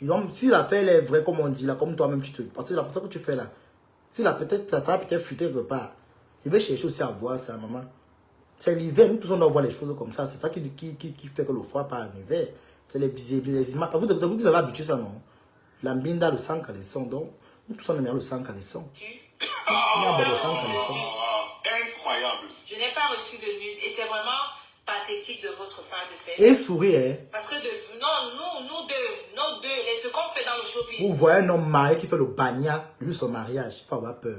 Donc, si l'affaire est vraie, comme on dit là, comme toi-même, tu te. Parce que c'est ça que tu fais là. Si la peut-être, ça va peut-être fuiter quelque part. Je vais chercher aussi à voir ça, maman. C'est l'hiver, nous tous on doit voir les choses comme ça. C'est ça qui fait que le froid part en hiver. C'est les images. Vous avez habitué ça, non? L'ambinda, le sang calisson. Donc, nous tous on aime bien le sang calisson. Incroyable. Je n'ai pas reçu de nude et c'est vraiment pathétique de votre part de faire. Et souris, hein? Parce que nous deux, ce qu'on fait dans le shopping. Vous voyez un homme marié qui fait le bagnat, lui son mariage, il faut avoir peur.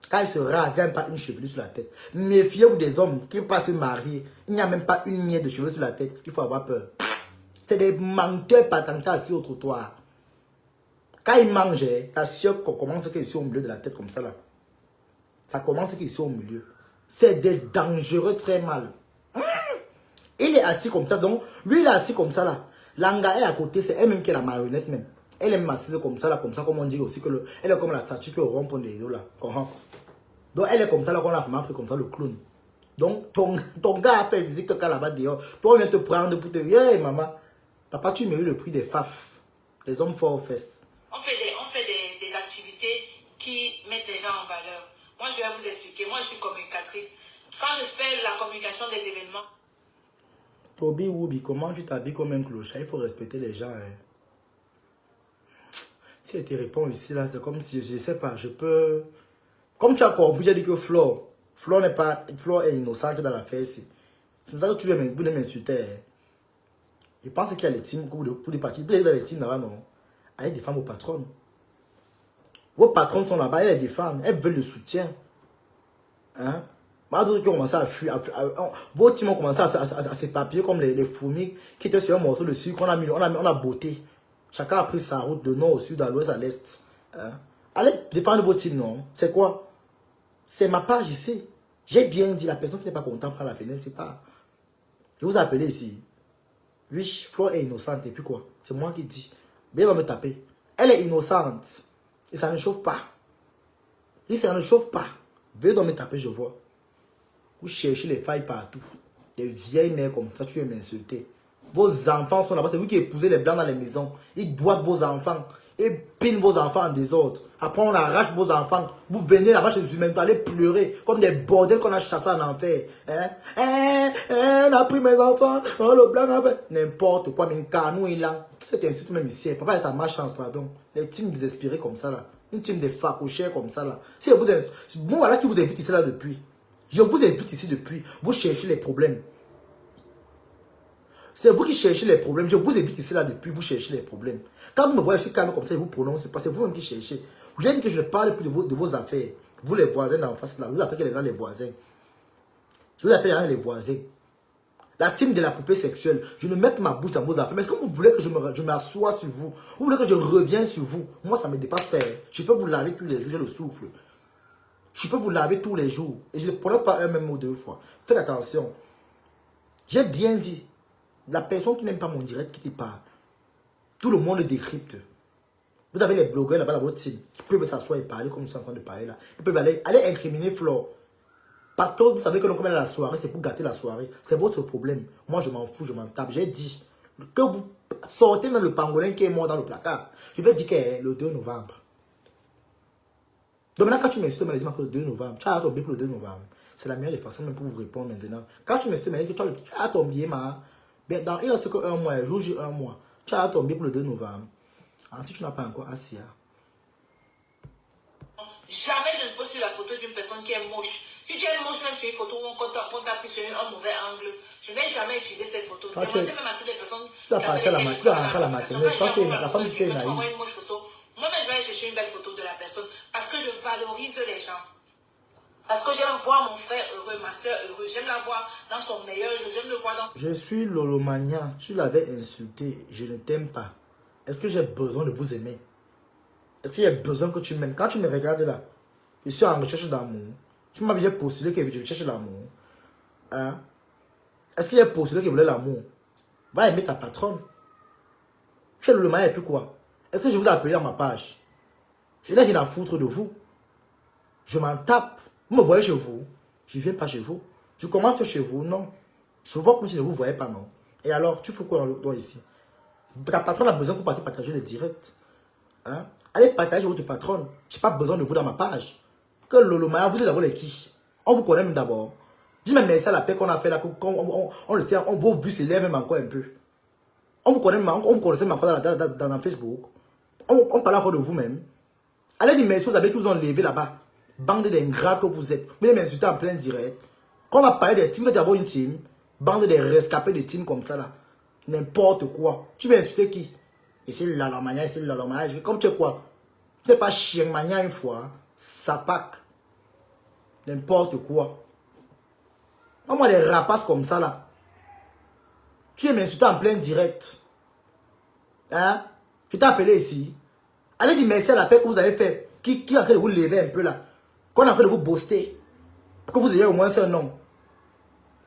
Quand il se rase, il n'y a même pas une chevelure sur la tête. Méfiez-vous des hommes qui ne peuvent pas se marier. Il n'y a même pas une miette de cheveux sur la tête. Il faut avoir peur. C'est des menteurs patentats sur le trottoir. Quand ils mangent, ta soeur commence qu'ils sont au milieu de la tête comme ça là. Ça commence qu'ils sont au milieu. C'est des dangereux très mal. Il est assis comme ça. Donc, lui il est assis comme ça là. L'anga est à côté, c'est elle-même qui est la marionnette même. Elle est même assise comme ça là, comme on dit aussi que elle est comme la statue que rompt les dos là. Donc elle est comme ça là, qu'on a vraiment pris comme ça le clown. Donc ton gars a fait zizi que là-bas dehors. Toi on vient te prendre pour te dire, hey maman, papa tu mérites le prix des FAF. Les hommes forts aux fesses. On fait des activités qui mettent les gens en valeur. Moi je vais vous expliquer, moi je suis communicatrice. Quand je fais la communication des événements. Toby Woubi, comment tu t'habilles comme un clochard? Il faut respecter les gens. Hein. Si elle te répond ici, là, c'est comme si, je sais pas, je peux... Comme tu as compris, j'ai dit que Flo est innocente dans l'affaire ici. C'est pour ça que tu voulais m'insulter. Hein. Je pense qu'il y a les teams pour les parties. Vous dans les teams là-bas, non? Allez défendre vos patrons. Vos patrons sont là-bas, elles les défendent. Elles veulent le soutien. Hein? D'autres qui ont commencé à fuir. Vos teams ont commencé à s'éparpiller comme les fourmis qui étaient sur un morceau de sucre. On a botté. Chacun a pris sa route de nord au sud, à l'ouest, à l'est. Hein? Allez défendre vos teams, non? C'est quoi? C'est ma page ici. J'ai bien dit, la personne qui n'est pas contente prend la fenêtre, c'est pas. Je vous ai appelé ici. Oui, Flo est innocente. Et puis quoi? C'est moi qui dis. Viens me taper. Elle est innocente. Et ça ne chauffe pas. Et ça ne chauffe pas. Viens me taper, je vois. Vous cherchez les failles partout. Les vieilles mères comme ça, tu veux m'insulter. Vos enfants sont là-bas. C'est vous qui épousez les blancs dans les maisons. Ils doivent vos enfants. Et pinent vos enfants en désordre. Après, on arrache vos enfants. Vous venez là-bas chez les humains, vous allez pleurer. Comme des bordels qu'on a chassés en enfer. Hein? On a pris mes enfants. Oh, le blanc a fait. N'importe quoi. Mais un canou, il a. Je t'insulte même ici. Papa est à ma chance, pardon. Les teams désespérés comme ça, là. Une team de facouchères comme ça, là. Si vous êtes. Bon, voilà qui vous invite ici, là, depuis. Je vous invite ici depuis. Vous cherchez les problèmes. C'est vous qui cherchez les problèmes. Je vous invite ici là depuis, vous cherchez les problèmes. Quand vous me voyez, je suis calme comme ça, je vous prononce, parce que c'est vous-même qui cherchez. Je vous ai dit que je ne parle plus de vos affaires. Vous les voisins d'en face là, vous appelez les gens les voisins. Je vous appelle les gens les voisins. La team de la poupée sexuelle, je ne mets pas ma bouche dans vos affaires. Mais est-ce que vous voulez que je m'assoie sur vous? Vous voulez que je revienne sur vous? Moi, ça ne me dépasse pas. Je peux vous laver tous les jours, j'ai le souffle. Je peux vous laver tous les jours. Et je ne prenais pas un même mot deux fois. Faites attention. J'ai bien dit. La personne qui n'aime pas mon direct qui te parle, tout le monde le décrypte. Vous avez les blogueurs là-bas, votre team, qui peuvent s'asseoir et parler comme je suis en train de parler là. Ils peuvent aller incriminer Flo. Parce que vous savez que comme elle a la soirée, c'est pour gâter la soirée. C'est votre problème. Moi, je m'en fous, je m'en tape. J'ai dit que vous sortez dans le pangolin qui est mort dans le placard. Je vais dire que le 2 novembre. Donc maintenant, quand tu m'insultes, tu m'as dit que le 2 novembre, tu as ton billet pour le 2 novembre. C'est la meilleure des façons même pour vous répondre maintenant. Quand tu m'insultes, tu as ton billet, il reste que un mois, jour J, un mois. Tu as ton billet pour le 2 novembre. Ensuite, tu n'as pas encore assis. Jamais je ne poste sur la photo d'une personne qui est moche. Si tu es moche, même photo où on t'a pris sur un mauvais angle. Je n'ai jamais utilisé cette photo. Ah, Demandez même à toutes les personnes tu dois partir à la maternelle. Quand tu es la femme, tu es naïve. Moi-même, je vais aller chercher une belle photo de la personne parce que je valorise les gens. Parce que j'aime voir mon frère heureux, ma soeur heureuse. J'aime la voir dans son meilleur jour. J'aime le voir dans... Je suis Lolomania. Tu l'avais insulté. Je ne t'aime pas. Est-ce que j'ai besoin de vous aimer? Est-ce qu'il y a besoin que tu m'aimes? Quand tu me regardes là, je suis en recherche d'amour. Tu m'avais déjà postulé que je cherche l'amour. Hein? Est-ce qu'il y a postulé que je voulais l'amour? Va aimer ta patronne. Chez Lolomania et puis quoi? Est-ce que je vous ai appelé dans ma page? Je n'ai rien à foutre de vous. Je m'en tape. Vous me voyez chez vous. Je ne viens pas chez vous. Je commente chez vous. Non. Je vous vois comme si je ne vous voyais pas, non. Et alors, tu fais quoi dans le doigt ici? Ta patronne a besoin pour partager le direct. Hein? Allez partager votre patronne. Je n'ai pas besoin de vous dans ma page. Que Lolomania, vous êtes d'abord les qui? On vous connaît même d'abord. Dis-moi, mais ça, la paix qu'on a fait là, on le tient, vos vues s'élèvent même encore un peu. On vous connaît même, on vous connaissait même encore dans Facebook. On parle encore de vous-même. Allez dire merci, vous avez tous enlevé là-bas. Bande d'ingrats que vous êtes. Vous allez m'insulter en plein direct. Quand on va parler des teams, vous êtes d'abord une team. Bande de rescapés de teams comme ça là. N'importe quoi. Tu veux insulter qui? Et c'est Lolomania, c'est Lolomania. Comme tu es quoi? Tu n'es pas chien mania une fois. Sapac. N'importe quoi. Moi, des rapaces comme ça là. Tu es m'insulter en plein direct. Hein? Je t'ai appelé ici. Allez dire merci à la paix que vous avez fait. Qui est en train de vous lever un peu là. Qu'on est en train de vous booster. Que vous ayez au moins un nom.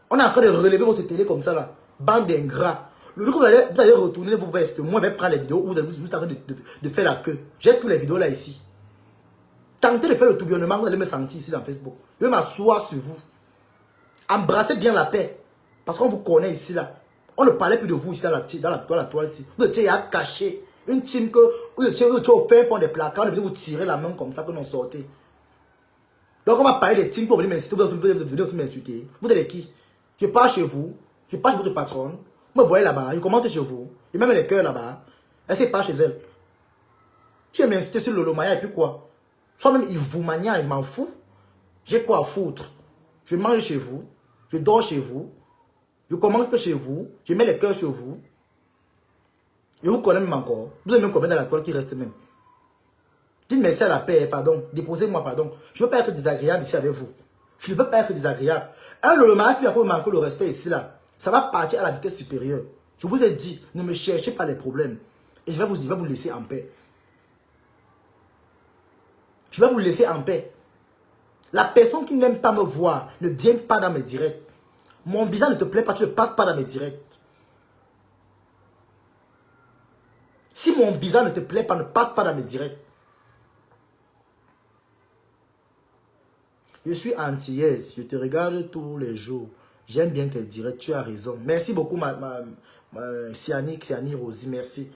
On est en train de relever votre télé comme ça là. Bande d'ingrats. Le jour que vous allez retourner vos vestes, moi je vais prendre les vidéos où vous allez juste en train de faire la queue. J'ai toutes les vidéos là ici. Tentez de faire le tourbillonnement, vous allez me sentir ici dans Facebook. Je vais m'asseoir sur vous. Embrassez bien la paix. Parce qu'on vous connaît ici là. On ne parlait plus de vous ici dans la toile ici. Vous étiez à cacher. Une team que vous étiez au fin fond des placards, on venait vous tirer la main comme ça que nous sortait. Donc on va parler des teams pour venir m'insulter, vous venez aussi m'insulter. Vous êtes qui? Je pars chez vous, je pars chez votre patronne, vous me voyez là-bas, je commente chez vous, et même les cœurs là-bas, elle ne pas chez elle. Tu es m'insulter sur Lolomania et puis quoi? Soit même il vous mania, il m'en fout. J'ai quoi à foutre? Je mange chez vous, je dors chez vous, je commente chez vous, je mets les cœurs chez vous. Je vous connais même encore. Vous avez même combien dans la toile qui reste même? Dites merci à la paix, pardon. Déposez-moi, pardon. Je ne veux pas être désagréable ici avec vous. Je ne veux pas être désagréable. Un Lolomania qui va me manquer le respect ici, là, ça va partir à la vitesse supérieure. Je vous ai dit, ne me cherchez pas les problèmes. Et je vais vous laisser en paix. Je vais vous laisser en paix. La personne qui n'aime pas me voir ne vient pas dans mes directs. Mon visage ne te plaît pas, tu ne passes pas dans mes directs. Si mon visage ne te plaît pas, ne passe pas dans mes directs. Je suis antillaise, je te regarde tous les jours. J'aime bien tes directs, tu as raison. Merci beaucoup, Siani Rosie, merci.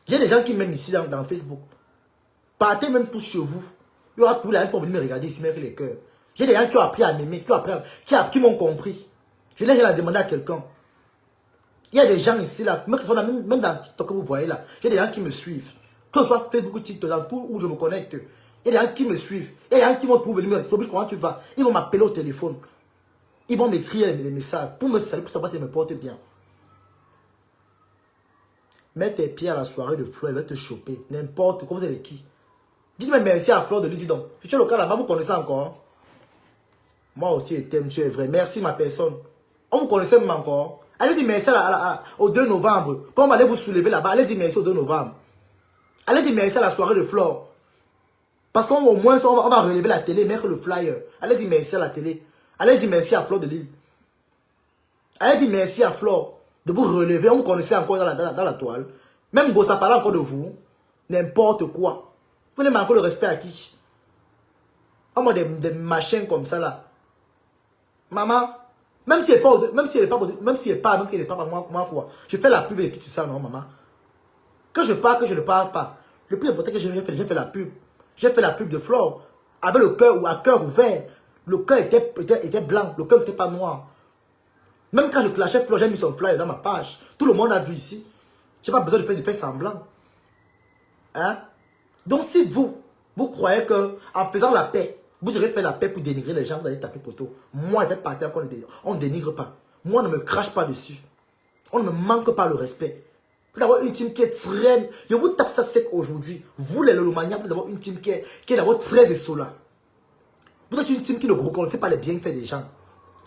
J'ai des gens qui m'aiment ici dans Facebook. Partez même tous chez vous. Il y aura plus la pour venir me regarder ici, même les cœurs. J'ai des gens qui ont appris à m'aimer, qui m'ont compris. Je n'ai rien à demander à quelqu'un. Il y a des gens ici, là, même dans TikTok que vous voyez là, il y a des gens qui me suivent. Que ce soit Facebook, TikTok, dans tout où je me connecte. Il y a des gens qui me suivent. Il y a des gens qui vont venir me dire comment tu vas. Ils vont m'appeler au téléphone. Ils vont m'écrire des messages pour me saluer, pour savoir si je me porte bien. Mets tes pieds à la soirée de Flo, elle va te choper. N'importe quoi, vous êtes qui? Dites-moi merci à Fleur de lui, dis donc. Tu es le cas là-bas, vous connaissez encore? Moi aussi, je t'aime, tu es vrai. Merci ma personne. On vous connaissait même encore. Allez dire merci au 2 novembre. Quand on va aller vous soulever là-bas, allez dire merci au 2 novembre. Allez dire merci à la soirée de Flore. Parce qu'au moins, on va relever la télé, mettre le flyer. Allez dire merci à la télé. Allez dire merci à Flore de Lille. Allez dire merci à Flore de vous relever. On vous connaissait encore dans la toile. Même Gossa parle encore de vous. N'importe quoi. Vous n'avez encore le respect à qui? On a des machins comme ça là. Maman, même si elle n'est pas moi quoi. Je fais la pub et qui tu sais non maman. Que je parle, que je ne parle pas. Le plus important que j'ai fait la pub. J'ai fait la pub de Flore. Avec le cœur ou à cœur ouvert. Le cœur était blanc. Le cœur n'était pas noir. Même quand je clashais Flore, j'ai mis son flyer dans ma page. Tout le monde a vu ici. Je n'ai pas besoin de faire semblant. Hein? Donc si vous croyez que en faisant la paix, Vous aurez fait la paix pour dénigrer les gens, vous allez taper poteau. Moi, je vais partir encore, on ne dénigre pas. Moi, on ne me crache pas dessus. On ne me manque pas le respect. Vous avez une team qui est très... Je vous tape ça sec aujourd'hui. Vous, les Lolomania, vous avez une team qui est d'abord très essola. Vous êtes une team qui ne reconnaît pas les bienfaits des gens.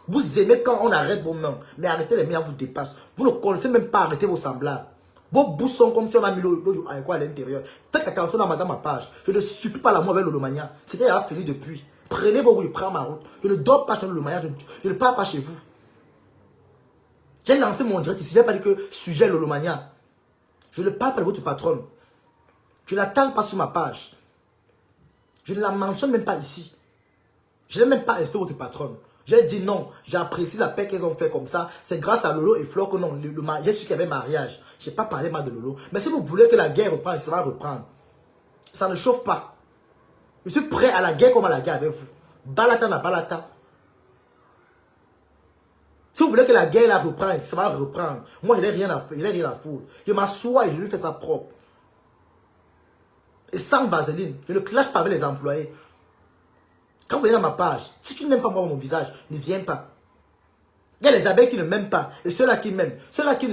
Vous aimez quand on arrête vos mains, mais arrêtez les mains, vous dépasse. Vous ne connaissez même pas arrêter vos semblables. Vos bouches sont comme si on a mis l'eau à l'intérieur. Faites attention à madame ma page. Je ne supplie pas l'amour avec Lolomania. C'était déjà fini depuis. Prenez vos routes, je prends ma route. Je ne dors pas chez Lolomania, je ne pars pas chez vous. J'ai lancé mon direct ici, je n'ai pas dit que sujet Lolomania. Je ne parle pas de votre patronne. Je ne l'attends pas sur ma page. Je ne la mentionne même pas ici. Je n'ai même pas insisté votre patronne. J'ai dit non, j'apprécie la paix qu'ils ont fait comme ça. C'est grâce à Lolo et Flo que non, j'ai su qu'il y avait mariage. Je n'ai pas parlé mal de Lolo. Mais si vous voulez que la guerre reprenne, ça va reprendre. Ça ne chauffe pas. Je suis prêt à la guerre comme à la guerre avec vous. Balata na balata. Si vous voulez que la guerre la reprenne, ça va reprendre. Moi, je n'ai rien à foutre. Je m'assois et je lui fais ça propre. Et sans vaseline. Je ne clash pas avec les employés. Quand vous venez dans ma page, si tu n'aimes pas moi mon visage, ne viens pas. Il y a les abeilles qui ne m'aiment pas. Et ceux-là qui m'aiment. Ceux-là qui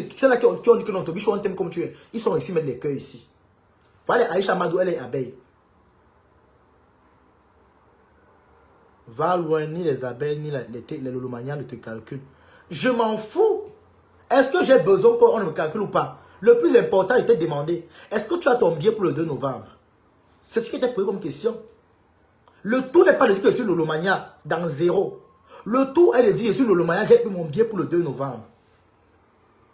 ont dit que non, Tobichou, on t'aime comme tu es. Ils sont ici, mettre les cœurs ici. Voilà, Aïcha Madou, elle est abeille. Va loin, ni les abeilles, ni les Lolomaniens ne te calculent. Je m'en fous. Est-ce que j'ai besoin qu'on me calcule ou pas? Le plus important était de demander, est-ce que tu as ton billet pour le 2 novembre? C'est ce qui était posé comme question. Le tout n'est pas de dire que je suis Lolomania dans zéro. Le tout est de dire que je suis Lolomania, j'ai pris mon billet pour le 2 novembre.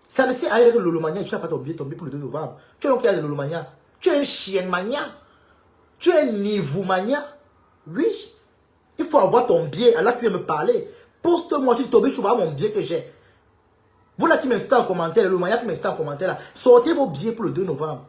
Ça ne sert à rien que Lolomania, tu n'as pas ton billet pour le 2 novembre. Tu es donc qui a de Lolomania. Tu es un chien mania. Tu es un niveau mania. Oui. Il faut avoir ton billet. Alors tu viens me parler. Poste-moi, tu tombes, je vois mon billet que j'ai. Vous là qui m'insultez en commentaire, le Lolomania qui m'insulte en commentaire là, sortez vos billets pour le 2 novembre.